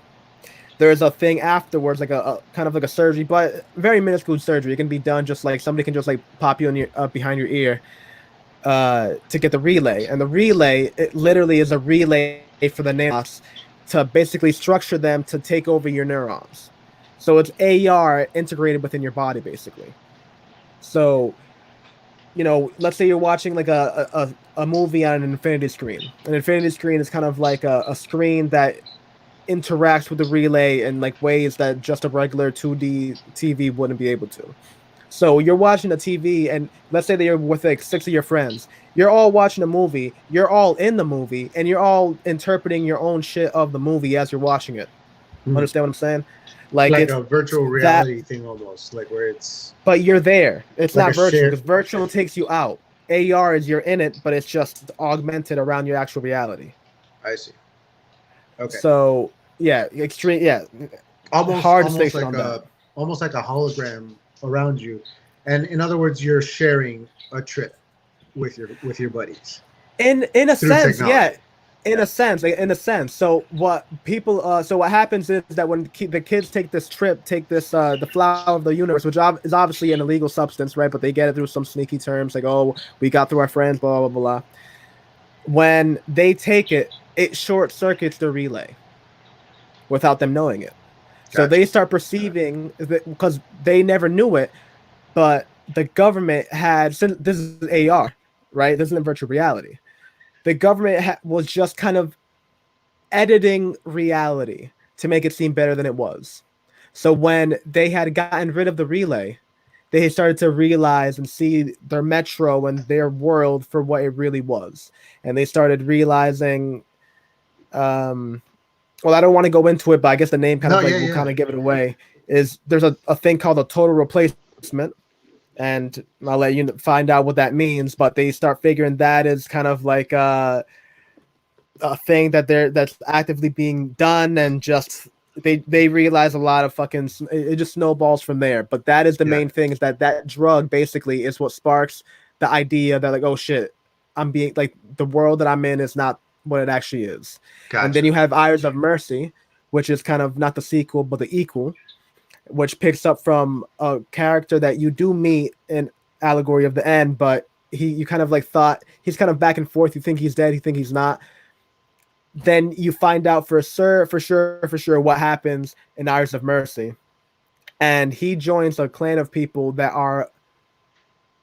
there's a thing afterwards, like a kind of like a surgery, but very minuscule surgery. It can be done just like somebody can just like pop you in your behind your ear. to get the relay, and the relay, it literally is a relay for the nanos to basically structure them to take over your neurons. So it's AR integrated within your body, basically. So, let's say you're watching like a movie on an infinity screen. An infinity screen is kind of like a screen that interacts with the relay in like ways that just a regular 2D TV wouldn't be able to. So you're watching a TV, and let's say that you're with like six of your friends. You're all watching a movie. You're all in the movie, and you're all interpreting your own shit of the movie as you're watching it. Hmm. Understand what I'm saying? Like Like it's a virtual that, reality thing almost, like where it's but you're there. It's like a not virtual share. because virtual takes you out. AR is you're in it, but it's just augmented around your actual reality. I see. Okay. So yeah, extreme. Yeah, Almost hard almost distinction like on that. a hologram around you. And in other words, you're sharing a trip with your buddies In a through sense, yeah. technology. In Yeah. a sense, like, in a sense. So what happens is that when the kids take this trip, take this the flower of the universe, which is obviously an illegal substance, right? But they get it through some sneaky terms, like, oh, we got through our friends, blah blah blah blah. When they take it, it short circuits the relay without them knowing it. So Gotcha. they start perceiving that, because they never knew it, but the government had, since this is AR, right? This isn't virtual reality. The government was just kind of editing reality to make it seem better than it was. So when they had gotten rid of the relay, they started to realize and see their metro and their world for what it really was. And they started realizing, um, well, I don't want to go into it, but I guess the name kind No, of like yeah, will yeah. kind of give it away. Is there's a thing called a total replacement, and I'll let you find out what that means. But they start figuring that is kind of like a thing that's actively being done, and just they realize a lot of fucking, it just snowballs from there. But that is the Yeah. main thing, is that drug basically is what sparks the idea that, like, oh shit, I'm being like, the world that I'm in is not what it actually is. And then Gotcha. you have Eyes of Mercy, which is kind of not the sequel but the equal, which picks up from a character that you do meet in Allegory of the End, but you kind of like thought he's kind of back and forth. You think he's dead, you think he's not. Then you find out for sure what happens in Hours of Mercy, and he joins a clan of people that are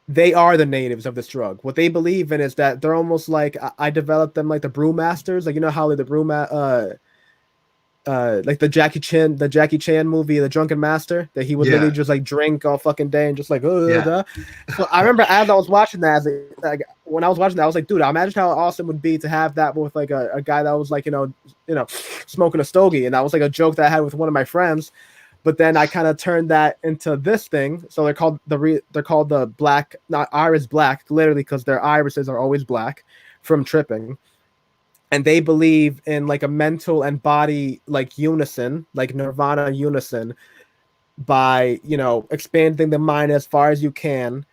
the natives of this drug. What they believe in is that they're almost like, I developed them like the brewmasters, like, how like the like the Jackie Chan movie, The Drunken Master, that he would literally Yeah. just like drink all fucking day and just like, Yeah. duh. So I remember as I was watching that, like, when I was watching that, I was like, dude, I imagine how awesome it would be to have that with like a guy that was like, smoking a stogie. And that was like a joke that I had with one of my friends. But then I kind of turned that into this thing. So they're called the black, not iris black, literally because their irises are always black from tripping. And they believe in like a mental and body like unison, like nirvana unison, by expanding the mind as far as you can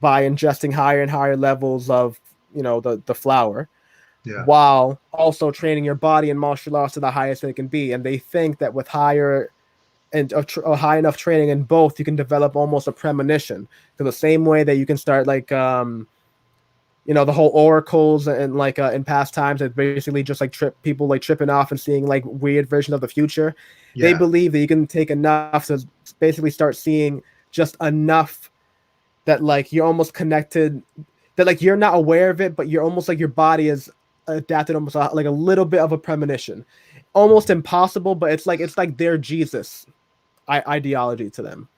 by ingesting higher and higher levels of the flower, Yeah. while also training your body and martial arts to the highest it can be. And they think that with higher and a high enough training in both, you can develop almost a premonition. So the same way that you can start like the whole oracles and like in past times, that basically just like people like tripping off and seeing like weird versions of the future. They Yeah. believe that you can take enough to basically start seeing just enough that like you're almost connected, that like you're not aware of it, but you're almost like your body is adapted almost like a little bit of a premonition. Almost impossible, but it's like their Jesus ideology to them.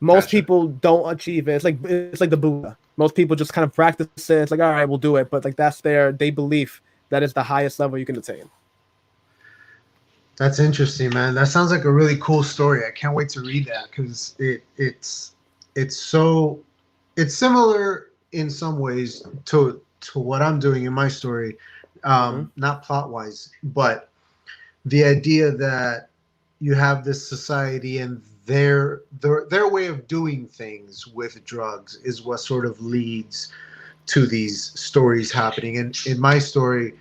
Most Gotcha. people don't achieve it. It's like the Buddha. Most people just kind of practice it. It's like, all right, we'll do it. But like that's they believe that is the highest level you can attain. That's interesting, man. That sounds like a really cool story. I can't wait to read that because it's so it's similar in some ways to what I'm doing in my story, Mm-hmm. not plot wise, but the idea that you have this society and their way of doing things with drugs is what sort of leads to these stories happening. And in my story,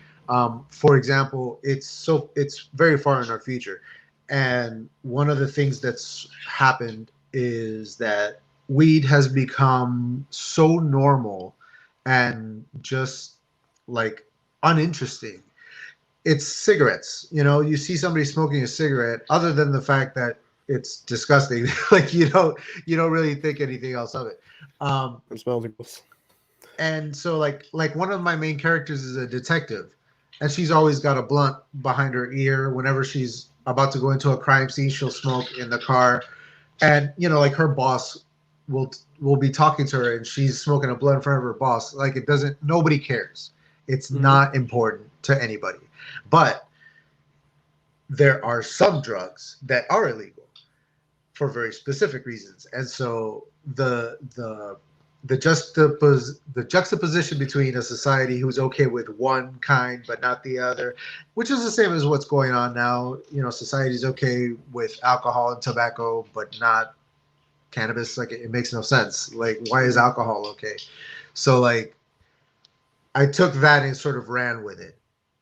for example, it's very far in our future, and one of the things that's happened is that weed has become so normal and just like uninteresting. It's cigarettes. You know, you see somebody smoking a cigarette, other than the fact that it's disgusting. Like you don't really think anything else of it. It smells gross. And so like one of my main characters is a detective, and she's always got a blunt behind her ear. Whenever she's about to go into a crime scene, she'll smoke in the car. And like her boss will be talking to her, and she's smoking a blunt in front of her boss. Like, it doesn't, nobody cares. It's not important to anybody. But there are some drugs that are illegal for very specific reasons. And so the juxtaposition between a society who's okay with one kind but not the other, which is the same as what's going on now. Society's okay with alcohol and tobacco but not cannabis. Like, it makes no sense. Like, why is alcohol okay? So like, I took that and sort of ran with it.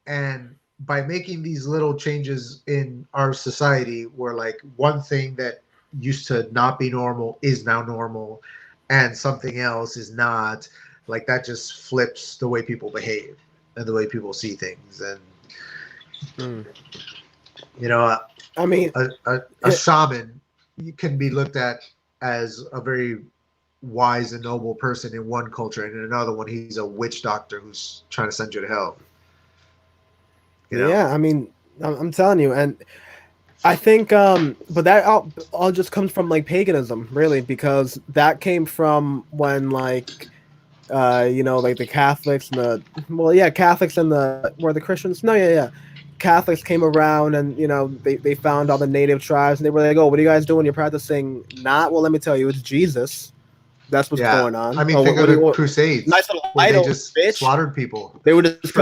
And by making these little changes in our society, where like one thing that used to not be normal is now normal, and something else is not, like, that just flips the way people behave and the way people see things. And I mean, a shaman can be looked at as a very wise and noble person in one culture, and in another one he's a witch doctor who's trying to send you to hell. Yeah, I mean, I'm telling you, and I think, but that all just comes from like paganism, really, because that came from when like, like the Catholics and Catholics and the Christians? No, yeah. Catholics came around, and they found all the native tribes, and they were like, "Oh, what are you guys doing? You're practicing not? Well, let me tell you, it's Jesus. That's what's going on." I mean, think of the Crusades. Nice little where idol, they just bitch. slaughtered people. They were just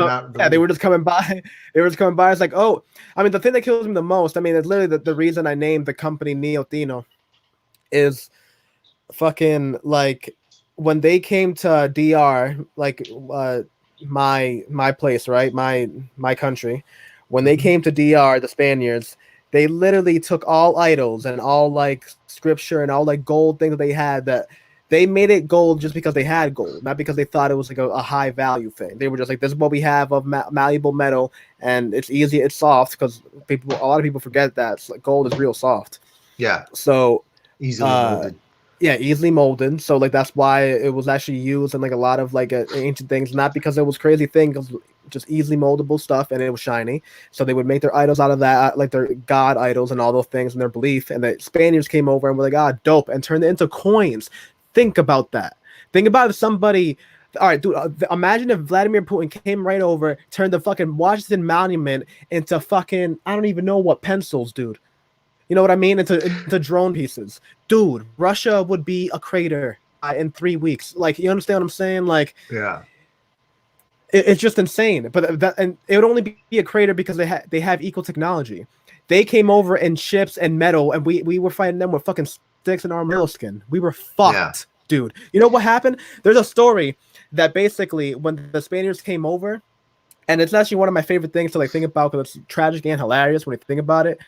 they were just coming by. They were just coming by. It's like, oh, I mean, the thing that kills me the most, I mean, it's literally the reason I named the company Neotino is fucking like when they came to DR, like my place, right? My country. When they came to DR, the Spaniards, they literally took all idols and all like scripture and all like gold things that they had, that they made it gold just because they had gold, not because they thought it was like a high value thing. They were just like, this is what we have of malleable metal, and it's easy, it's soft, because a lot of people forget that it's like gold is real soft. Yeah. So easily molded. Yeah, easily molded. So like that's why it was actually used in like a lot of like ancient things, not because it was crazy thing, because just easily moldable stuff, and it was shiny. So they would make their idols out of that, like their god idols and all those things and their belief. And the Spaniards came over and were like, ah, dope, and turned it into coins. Think about that. Think about if somebody, all right, dude, imagine if Vladimir Putin came right over, turned the fucking Washington Monument into fucking, I don't even know what, pencils, dude. You know what I mean? Into drone pieces. Dude, Russia would be a crater in 3 weeks. Like, you understand what I'm saying? Like, yeah. It's just insane. But and it would only be a crater because they have equal technology. They came over in ships and metal, and we were fighting them with fucking sticks and armadillo skin. We were fucked, dude. You know what happened? There's a story that basically when the Spaniards came over, and it's actually one of my favorite things to like think about because it's tragic and hilarious when you think about it,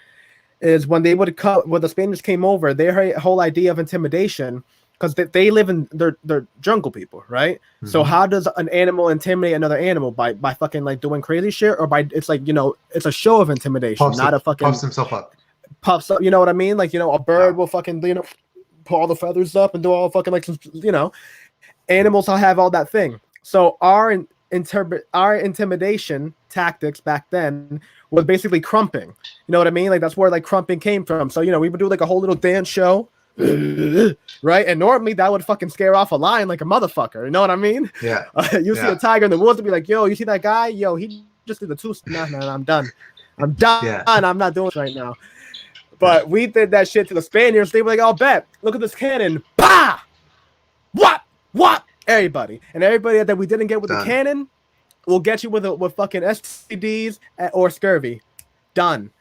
is when they would come, when the Spaniards came over, their whole idea of intimidation, because they live in, they're jungle people, right? Mm-hmm. So how does an animal intimidate another animal? By fucking like doing crazy shit, or by, it's like, it's a show of intimidation, not a fucking puffs himself up. Puffs up, you know what I mean? Like, a bird will fucking, pull all the feathers up and do all fucking like, animals will have all that thing. So our intimidation tactics back then was basically crumping. You know what I mean? Like, that's where like crumping came from. So, we would do like a whole little dance show, right? And normally that would fucking scare off a lion like a motherfucker. You know what I mean? Yeah. You see a tiger in the woods and be like, yo, you see that guy? Yo, he just did the two. No, I'm done. I'm done. Yeah. I'm not doing this right now. But we did that shit to the Spaniards. They were like, "Oh, bet. Look at this cannon. Bah! What? Everybody. And everybody that we didn't get with the cannon, we'll get you with fucking STDs or scurvy. Done.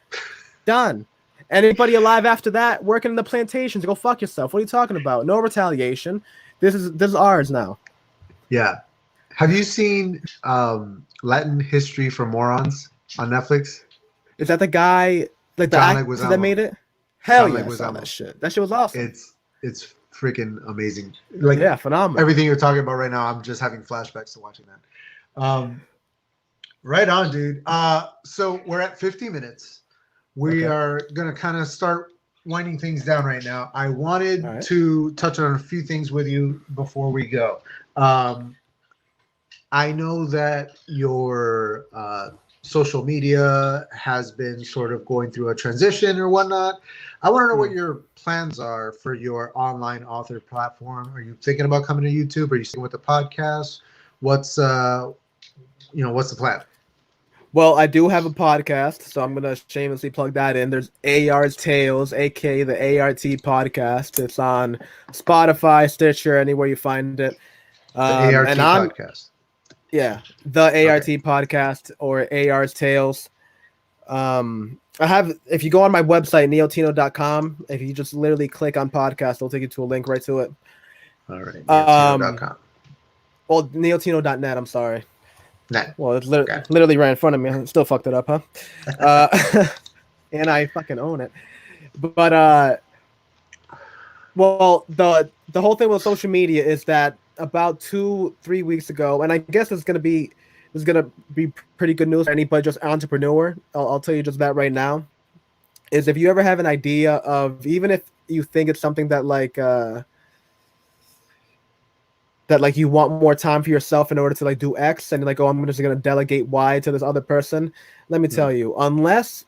Anybody alive after that, working in the plantations, go fuck yourself. What are you talking about? No retaliation. This is ours now." Yeah. Have you seen Latin History for Morons on Netflix? Is that the guy, like the actor that made it? Hell yeah, I saw that shit. That shit was awesome. It's freaking amazing. Like, Yeah, phenomenal. everything you're talking about right now, I'm just having flashbacks to watching that. Right on, dude. So we're at 50 minutes. We are gonna kind of start winding things down right now. I wanted to touch on a few things with you before we go. I know that your social media has been sort of going through a transition or whatnot. I want to know what your plans are for your online author platform. Are you thinking about coming to YouTube? Are you sticking with the podcast? What's what's the plan? Well, I do have a podcast, so I'm gonna shamelessly plug that in. There's AR's Tales, aka the ART podcast. It's on Spotify, Stitcher, anywhere you find it. The ART And I'm podcast. Yeah, the ART podcast or AR's Tales. I have, if you go on my website, neotino.com, if you just literally click on podcast, it'll take you to a link right to it. All right, neotino.com. Well, neotino.net, I'm sorry. Net. Well, it's literally right in front of me. I still fucked it up, huh? And I fucking own it. But, well, the whole thing with social media is that about 2-3 weeks ago, and I guess it's gonna be pretty good news for anybody just entrepreneur. I'll tell you just that right now. Is if you ever have an idea of, even if you think it's something that like you want more time for yourself in order to like do X, and you're like, oh, I'm just gonna delegate Y to this other person. Let me tell you, unless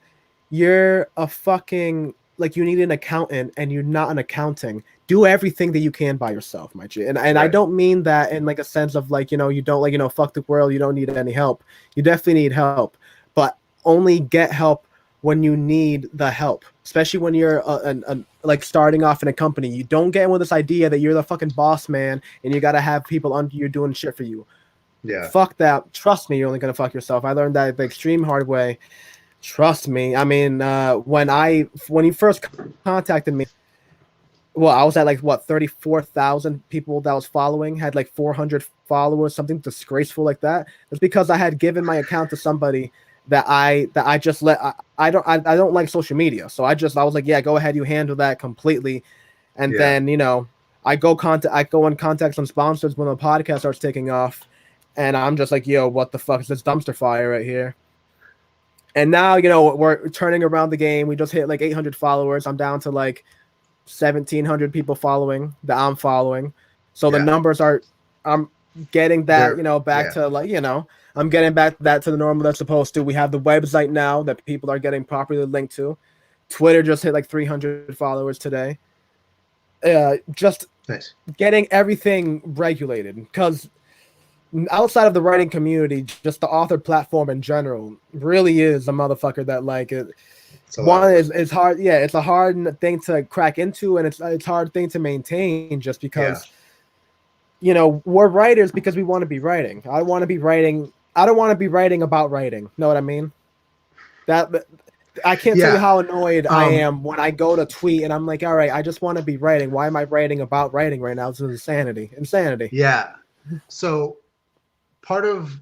you're a fucking, like, you need an accountant and you're not an accounting, do everything that you can by yourself, my G. And I don't mean that in like a sense of like, you don't like, fuck the world, you don't need any help. You definitely need help, but only get help when you need the help, especially when you're like starting off in a company. You don't get in with this idea that you're the fucking boss man and you got to have people under you doing shit for you. Yeah. Fuck that. Trust me, you're only going to fuck yourself. I learned that the extreme hard way. Trust me. I mean, when you first contacted me, well, I was at like 34,000 people that I was following, had like 400 followers, something disgraceful like that. It's because I had given my account to somebody that I just let. I don't like social media, so I was like, yeah, go ahead, you handle that completely, and then I go and contact some sponsors when the podcast starts taking off, and I'm just like, yo, what the fuck is this dumpster fire right here? And now, we're turning around the game. We just hit like 800 followers. I'm down to like 1,700 people following that I'm following. So the numbers are, I'm getting that, back to like, I'm getting back that to the normal that's supposed to. We have the website now that people are getting properly linked to. Twitter just hit like 300 followers today. Just getting everything regulated, because outside of the writing community, just the author platform in general really is a motherfucker that like it. One is hard. Yeah, it's a hard thing to crack into, and it's a hard thing to maintain just because, we're writers because we want to be writing. I want to be writing. I don't want to be writing about writing. Know what I mean? That I can't tell you how annoyed I am when I go to tweet and I'm like, all right, I just want to be writing. Why am I writing about writing right now? This is insanity. Yeah. So part of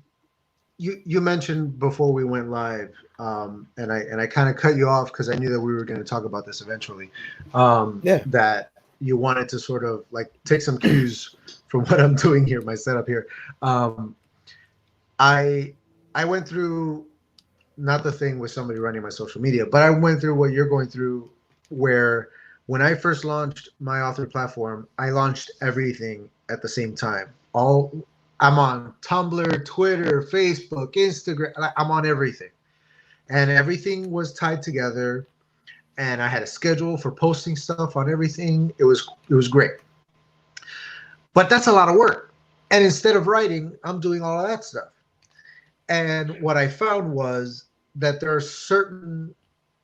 you mentioned before we went live, and I kind of cut you off because I knew that we were going to talk about this eventually. That you wanted to sort of like take some cues from what I'm doing here, my setup here. I went through, not the thing with somebody running my social media, but I went through what you're going through, where when I first launched my author platform, I launched everything at the same time. I'm on Tumblr, Twitter, Facebook, Instagram. I'm on everything. And everything was tied together. And I had a schedule for posting stuff on everything. It was great. But that's a lot of work. And instead of writing, I'm doing all of that stuff. And what I found was that there are certain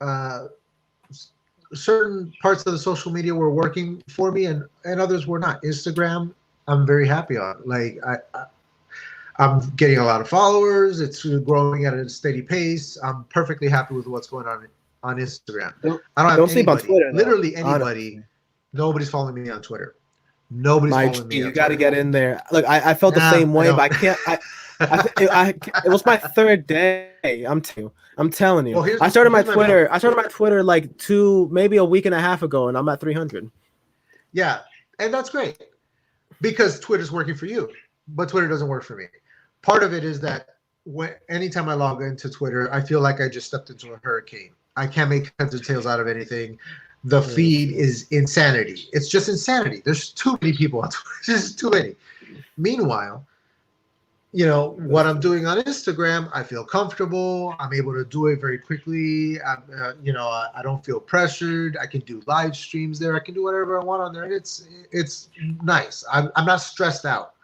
parts of the social media were working for me, and others were not. Instagram, I'm very happy on. Like I'm getting a lot of followers. It's growing at a steady pace. I'm perfectly happy with what's going on Instagram. I don't have sleep on Twitter, literally anybody. Honestly. Nobody's following me on Twitter. Nobody's following me. You got to get in there. Look, I felt the same way, but I can't. It was my third day. I'm telling you. Well, I started my Twitter like maybe a week and a half ago, and I'm at 300. Yeah, And that's great because Twitter's working for you, but Twitter doesn't work for me. Part of it is that anytime I log into Twitter, I feel like I just stepped into a hurricane. I can't make heads or tails out of anything. The feed is insanity. It's just insanity. There's too many people on Twitter. There's too many. Meanwhile, you know, what I'm doing on Instagram, I feel comfortable. I'm able to do it very quickly. You know, I don't feel pressured. I can do live streams there. I can do whatever I want on there. It's nice. I'm not stressed out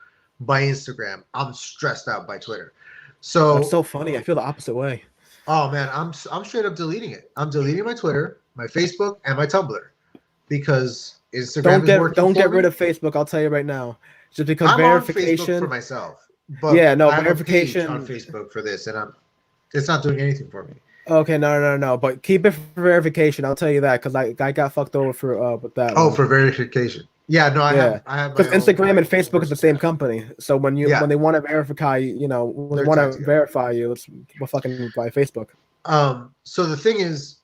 by Instagram. I'm stressed out by Twitter. So that's so funny. I feel the opposite way. Oh man, I'm straight up deleting it. I'm deleting my Twitter, my Facebook, and my Tumblr because Instagram is working. Don't get rid of Facebook. I'll tell you right now, just because I'm verification on Facebook for myself. But yeah, no, I have verification a page on Facebook for this, and it's not doing anything for me. Okay, no. But keep it for verification. I'll tell you that because I got fucked over for with that. Oh, for verification. Yeah, no, I have because Instagram and Facebook is the same company. So when they want to verify, you know, when they want to verify you, it's fucking by Facebook. So the thing is,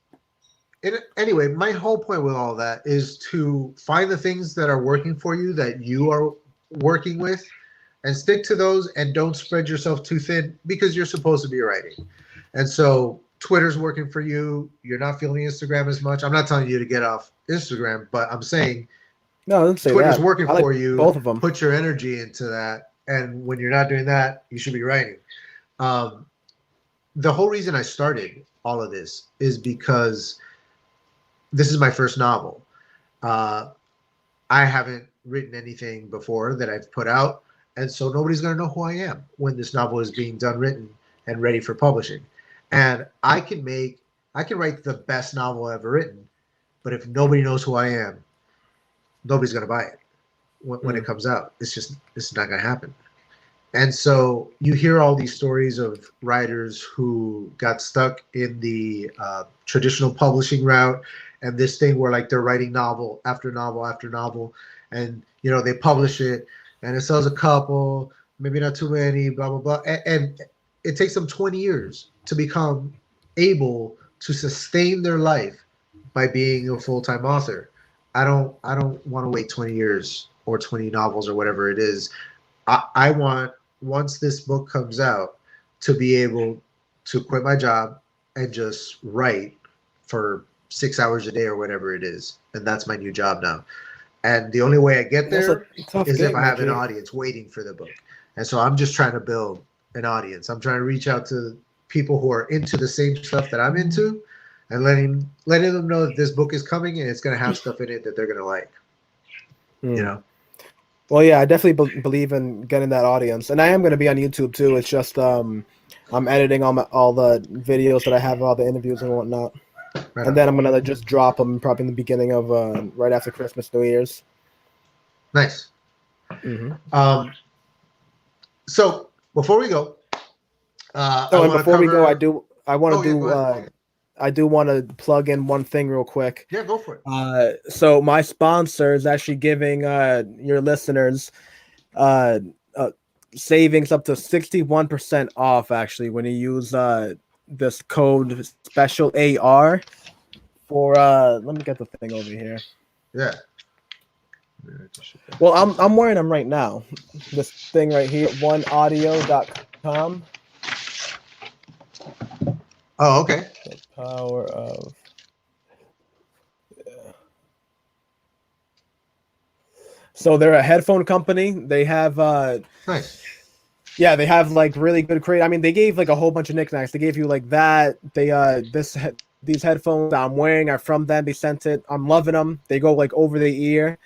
anyway, my whole point with all that is to find the things that are working for you that you are working with, and stick to those, and don't spread yourself too thin because you're supposed to be writing. And so Twitter's working for you. You're not feeling Instagram as much. I'm not telling you to get off Instagram, but I'm saying. No, don't say Twitter's that. working for you. Both of them. Put your energy into that, and when you're not doing that, you should be writing. The whole reason I started all of this is because this is my first novel. I haven't written anything before that I've put out, and so nobody's going to know who I am when this novel is being done, written, and ready for publishing. And I can write the best novel ever written, but if nobody knows who I am, nobody's going to buy it when it comes out. It's not going to happen. And so you hear all these stories of writers who got stuck in the traditional publishing route, and this thing where like they're writing novel after novel after novel, and you know they publish it and it sells a couple, maybe not too many, blah blah blah, and it takes them 20 years to become able to sustain their life by being a full-time author. I don't want to wait 20 years or 20 novels or whatever it is. I want, once this book comes out, to be able to quit my job and just write for 6 hours a day or whatever it is. And that's my new job now. And the only way I get there is if I have an audience waiting for the book. And so I'm just trying to build an audience. I'm trying to reach out to people who are into the same stuff that I'm into, and letting them know that this book is coming and it's going to have stuff in it that they're going to like. You know? Well, yeah, I definitely believe in getting that audience, and I am going to be on YouTube too. It's just I'm editing all the videos that I have, all the interviews and whatnot, and then I'm going to just drop them probably in the beginning of right after Christmas, New Year's. Nice. So before we go, I do want to plug in one thing real quick. Yeah, go for it. So my sponsor is actually giving your listeners savings up to 61% off, actually, when you use this code special AR for let me get the thing over here. Yeah. Well, I'm wearing them right now. This thing right here, oneaudio.com. Oh, okay. The power of So they're a headphone company. They have nice. Yeah, they have like really good create. I mean, they gave like a whole bunch of knickknacks. They gave you like that. They these headphones that I'm wearing are from them. They sent it. I'm loving them. They go like over the ear.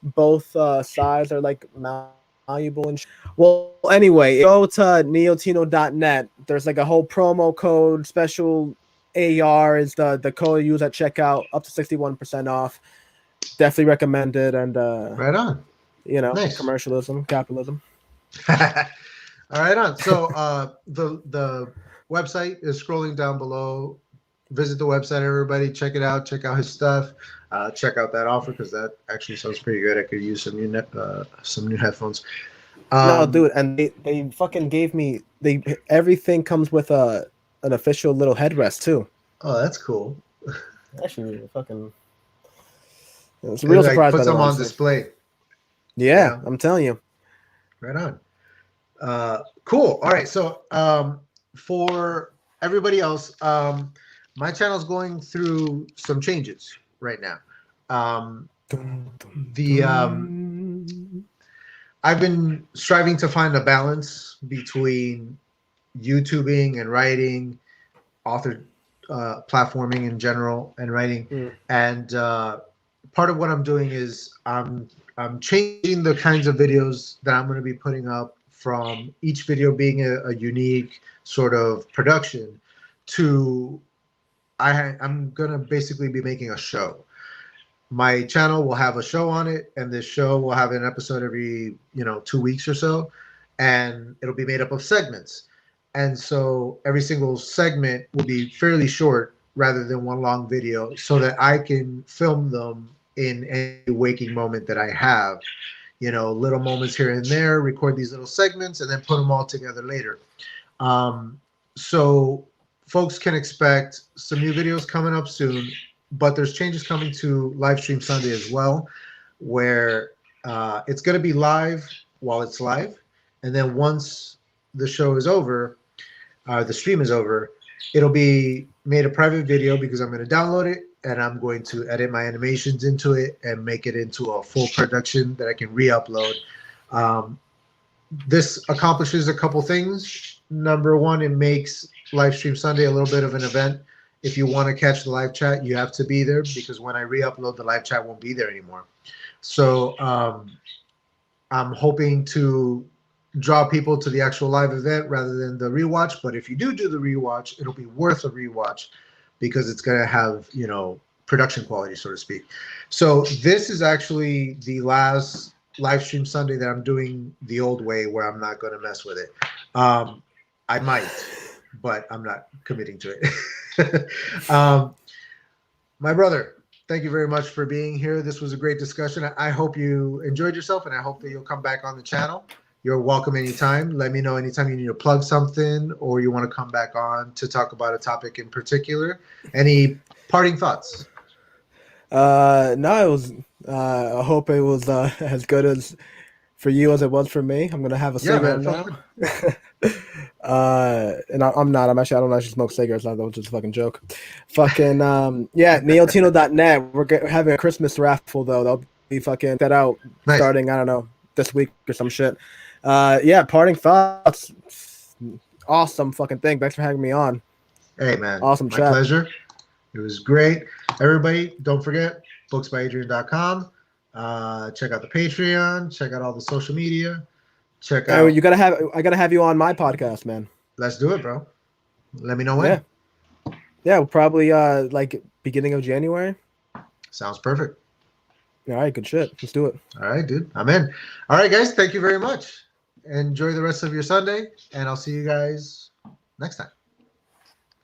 Both sides are like malleable and well, anyway, go to neotino.net. There's like a whole promo code. Special AR is the code you use at checkout, up to 61% off. Definitely recommended. And right on. You know, nice. Commercialism, capitalism. All right on. So the website is scrolling down below. Visit the website, everybody. Check it out. Check out his stuff. Check out that offer because that actually sounds pretty good. I could use some new headphones. No, dude, and they fucking gave me everything comes with an official little headrest too. Oh, that's cool. Actually, fucking, it's a real surprise. Put some on display. You Yeah, know, I'm telling you. right on. Cool. All right. So for everybody else, my channel's going through some changes right now. Um, Dun, dun, the dun. I've been striving to find a balance between YouTubing and writing, author platforming in general, and writing. Mm. And part of what I'm doing is I'm changing the kinds of videos that I'm going to be putting up from each video being a unique sort of production to I'm going to basically be making a show. My channel will have a show on it, and this show will have an episode every 2 weeks or so, and it'll be made up of segments. And so every single segment will be fairly short rather than one long video, so that I can film them in any waking moment that I have, little moments here and there, record these little segments, and then put them all together later. So folks can expect some new videos coming up soon, but there's changes coming to Livestream Sunday as well, where it's going to be live while it's live, and then once the show is over, the stream is over, it'll be made a private video because I'm going to download it and I'm going to edit my animations into it and make it into a full production that I can re-upload. This accomplishes a couple things. Number one, it makes Livestream Sunday a little bit of an event. If you want to catch the live chat, you have to be there, because when I re-upload, the live chat won't be there anymore. So I'm hoping to draw people to the actual live event rather than the rewatch. But if you do the rewatch, it'll be worth a rewatch because it's going to have, production quality, so to speak. So this is actually the last Livestream Sunday that I'm doing the old way, where I'm not going to mess with it. I might, but I'm not committing to it. My brother, thank you very much for being here. This was a great discussion. I hope you enjoyed yourself, and I hope that you'll come back on the channel. You're welcome anytime. Let me know anytime you need to plug something or you want to come back on to talk about a topic in particular. Any parting thoughts? No, it was. I hope it was as good as for you as it was for me. I'm gonna have a Yeah, man, cigarette it felt now. good. And I'm not. I'm actually. I don't actually smoke cigarettes. That was just a fucking joke. Fucking yeah. Neotino.net. We're having a Christmas raffle though. They'll be fucking that out Nice. starting. I don't know, this week or some shit. Yeah. Parting thoughts. Awesome fucking thing. Thanks for having me on. Hey, man. Awesome My chat. pleasure. It was great. Everybody, don't forget booksbyadrian.com. Check out the Patreon. Check out all the social media. Check out. You gotta have. I gotta have you on my podcast, man. Let's do it, bro. Let me know when. Yeah. Yeah. Probably like beginning of January. Sounds perfect. All right. Good shit. Let's do it. All right, dude. I'm in. All right, guys. Thank you very much. Enjoy the rest of your Sunday, and I'll see you guys next time.